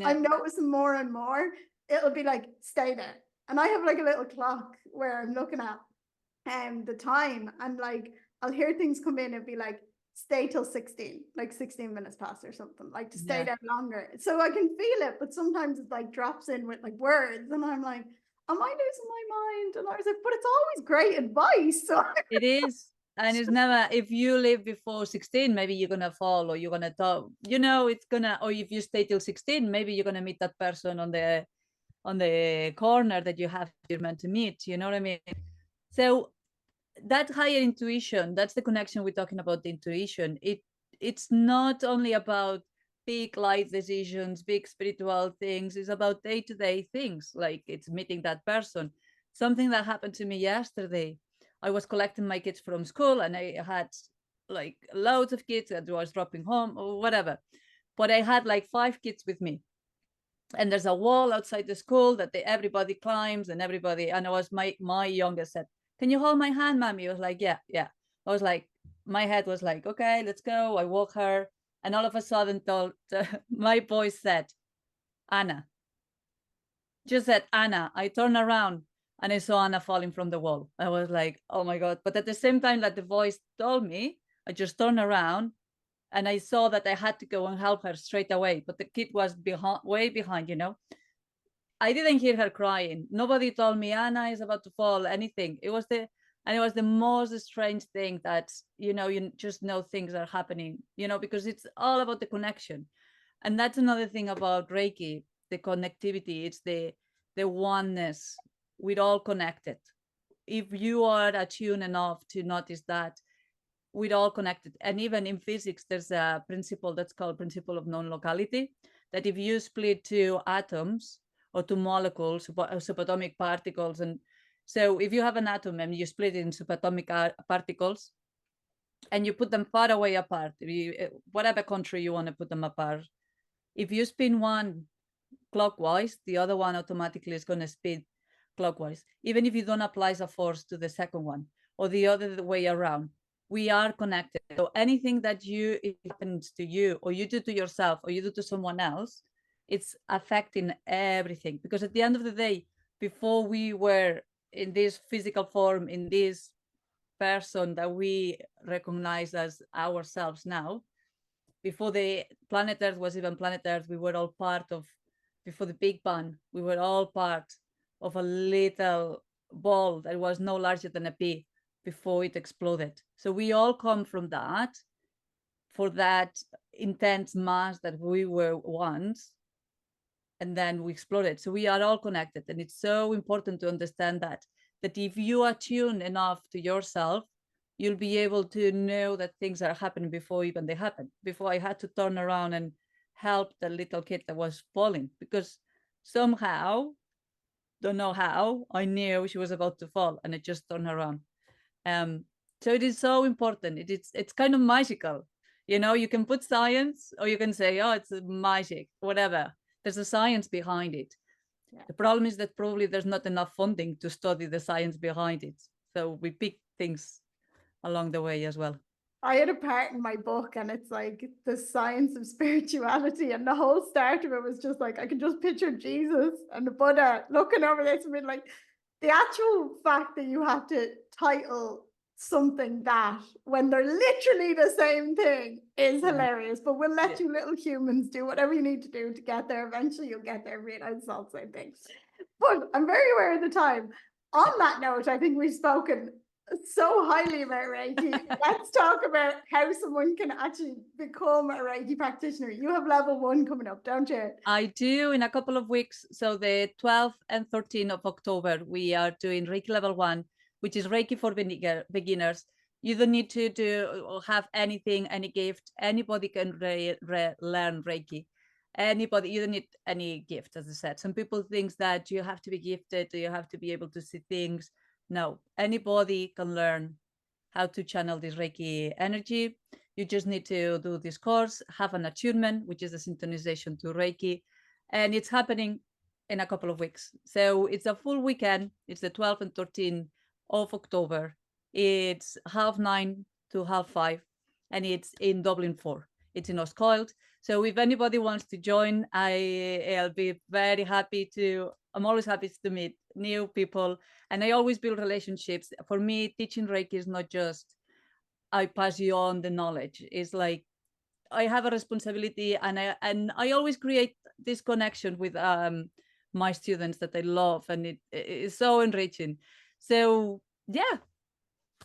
I'm noticing more and more. It'll be like, stay there. And I have like a little clock where I'm looking at the time, and like I'll hear things come in and be like, stay till 16, like 16 minutes past or something, like to stay there longer. So I can feel it, but sometimes it like drops in with like words, and I'm like, am I losing my mind? And I was like, but it's always great advice. So it is. And it's never, if you live before 16, maybe you're going to fall or you're going to talk, you know, it's going to, or if you stay till 16, maybe you're going to meet that person on the corner that you have, you're meant to meet, you know what I mean? So that higher intuition, that's the connection we're talking about, the intuition. It's not only about big life decisions, big spiritual things. It's about day-to-day things, like it's meeting that person. Something that happened to me yesterday, I was collecting my kids from school and I had like loads of kids that I was dropping home or whatever, but I had like 5 kids with me, and there's a wall outside the school that everybody climbs, and I was, my youngest said, can you hold my hand, mommy? I was like, yeah. I was like, my head was like, okay, let's go. I walk her, and all of a sudden my voice said, Anna. Just said Anna. I turned around and I saw Anna falling from the wall. I was like, oh my God. But at the same time that the voice told me, I just turned around and I saw that I had to go and help her straight away. But the kid was way behind, you know. I didn't hear her crying. Nobody told me Anna is about to fall, anything. It was the most strange thing that, you know, you just know things are happening, you know, because it's all about the connection. And that's another thing about Reiki, the connectivity. It's the oneness. We're all connected. If you are attuned enough to notice that, we're all connected. And even in physics, there's a principle that's called principle of non-locality, that if you split 2 atoms or 2 molecules, subatomic particles, and so if you have an atom and you split it in subatomic particles and you put them far away apart, whatever country you want to put them apart, if you spin one clockwise, the other one automatically is going to spin clockwise, even if you don't apply a force to the second one, or the other way around. We are connected. So anything that happens to you, or you do to yourself, or you do to someone else, it's affecting everything. Because at the end of the day, before we were in this physical form, in this person that we recognize as ourselves now, before the planet Earth was even planet Earth, we were all part of, before the Big Bang, we were all part of a little ball that was no larger than a pea before it exploded. So we all come from that, for that intense mass that we were once, and then we exploded. So we are all connected. And it's so important to understand that if you attune enough to yourself, you'll be able to know that things are happening before even they happen. Before, I had to turn around and help the little kid that was falling, because somehow, don't know how, I knew she was about to fall, and I just turned around. So it is so important. It's kind of magical. You can put science, or you can say, oh, it's magic, whatever. There's a science behind it. Yeah. The problem is that probably there's not enough funding to study the science behind it. So we pick things along the way as well. I had a part in my book, and it's like the science of spirituality, and the whole start of it was just like, I can just picture Jesus and the Buddha looking over this and being like, the actual fact that you have to title something that when they're literally the same thing is hilarious. But we'll let you little humans do whatever you need to do to get there. Eventually you'll get there, realize it's all the same thing. But I'm very aware of the time. On that note, I think we've spoken so highly about Reiki. Let's talk about how someone can actually become a Reiki practitioner. You have level 1 coming up, don't you? I do, in a couple of weeks. So the 12th and 13th of October, we are doing Reiki level 1, which is Reiki for beginners. You don't need to do or have anything, any gift. Anybody can learn Reiki. Anybody, you don't need any gift, as I said. Some people think that you have to be gifted, you have to be able to see things. No, anybody can learn how to channel this Reiki energy. You just need to do this course, have an attunement, which is a synchronization to Reiki, and it's happening in a couple of weeks. So it's a full weekend. It's the 12th and 13th of October. It's 9:30 to 5:30, and it's in Dublin 4. It's in Oscoiled. So if anybody wants to join, I'll be very happy to. I'm always happy to meet new people, and I always build relationships. For me, teaching Reiki is not just I pass you on the knowledge. It's like I have a responsibility, and I always create this connection with my students that I love, and it is so enriching. So yeah,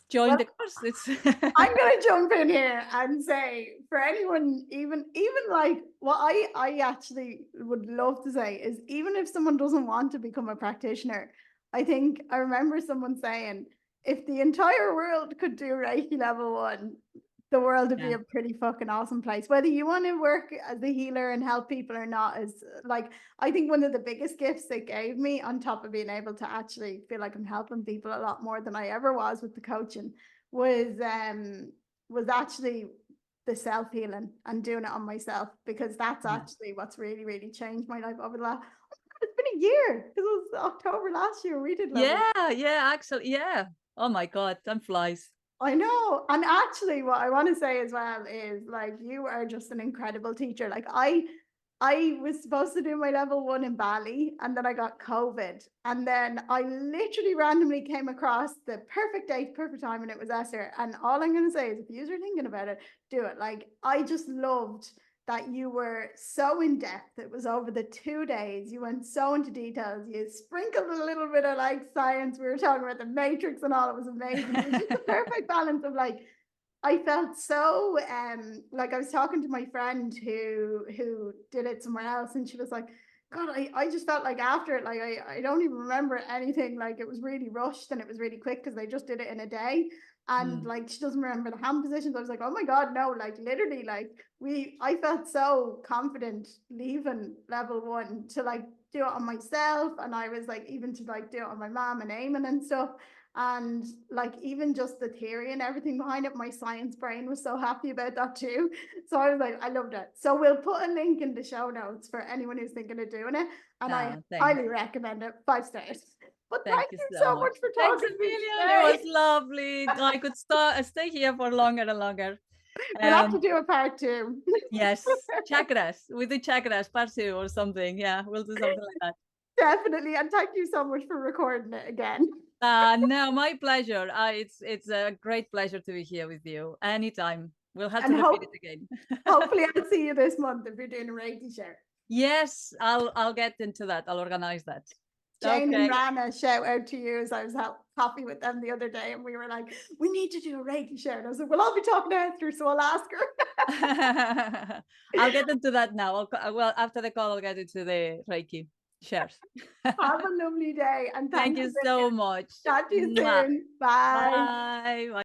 join the course. It's I'm gonna jump in here and say, for anyone, even like what I actually would love to say is, even if someone doesn't want to become a practitioner, I think I remember someone saying, if the entire world could do Reiki level 1, the world would be a pretty fucking awesome place. Whether you want to work as a healer and help people or not, is like, I think one of the biggest gifts they gave me, on top of being able to actually feel like I'm helping people a lot more than I ever was with the coaching, was actually the self-healing and doing it on myself, because that's actually what's really, really changed my life over the last, it's been a year, because it was October last year we did level. actually, oh my god, time flies. I know. And actually what I want to say as well is, like, you are just an incredible teacher. Like, I was supposed to do my level 1 in Bali, and then I got COVID, and then I literally randomly came across the perfect date, perfect time, and it was Esther. And all I'm going to say is, if you're thinking about it, do it. Like, I just loved that you were so in depth. It was over the 2 days. You went so into details. You sprinkled a little bit of like science. We were talking about the matrix and all. It was amazing. It was just the perfect balance of, like, I felt so like, I was talking to my friend who did it somewhere else, and she was like, God, I just felt like after it, like, I don't even remember anything. Like, it was really rushed and it was really quick because they just did it in a day. And like, she doesn't remember the hand positions. I was like, oh my God, no, like, literally, like, I felt so confident leaving level 1 to like do it on myself. And I was like, even to like do it on my mom and Eamon and stuff. And like, even just the theory and everything behind it, my science brain was so happy about that too. So I was like, I loved it. So we'll put a link in the show notes for anyone who's thinking of doing it. And I highly recommend it. 5 stars. But thank you so much for talking to me today. It was lovely. I could stay here for longer and longer. We'll have to do a part 2. Yes, chakras. We do chakras part 2 or something. Yeah, we'll do something like that. Definitely. And thank you so much for recording it again. No, my pleasure. It's a great pleasure to be here with you anytime. We'll have And to repeat it again. hopefully I'll see you this month if you're doing a Reiki share. Yes, I'll get into that. I'll organize that. Jane Okay. and Rana, shout out to you, as I was having coffee with them the other day, and we were like, we need to do a Reiki share. And I was like, well, I'll be talking to Esther, so I'll ask her. I'll get into that now. Well, after the call, I'll get into the Reiki shares. Have a lovely day, and Thank thank you you. so much. Chat to you Mwah. soon. Bye. Bye. Bye.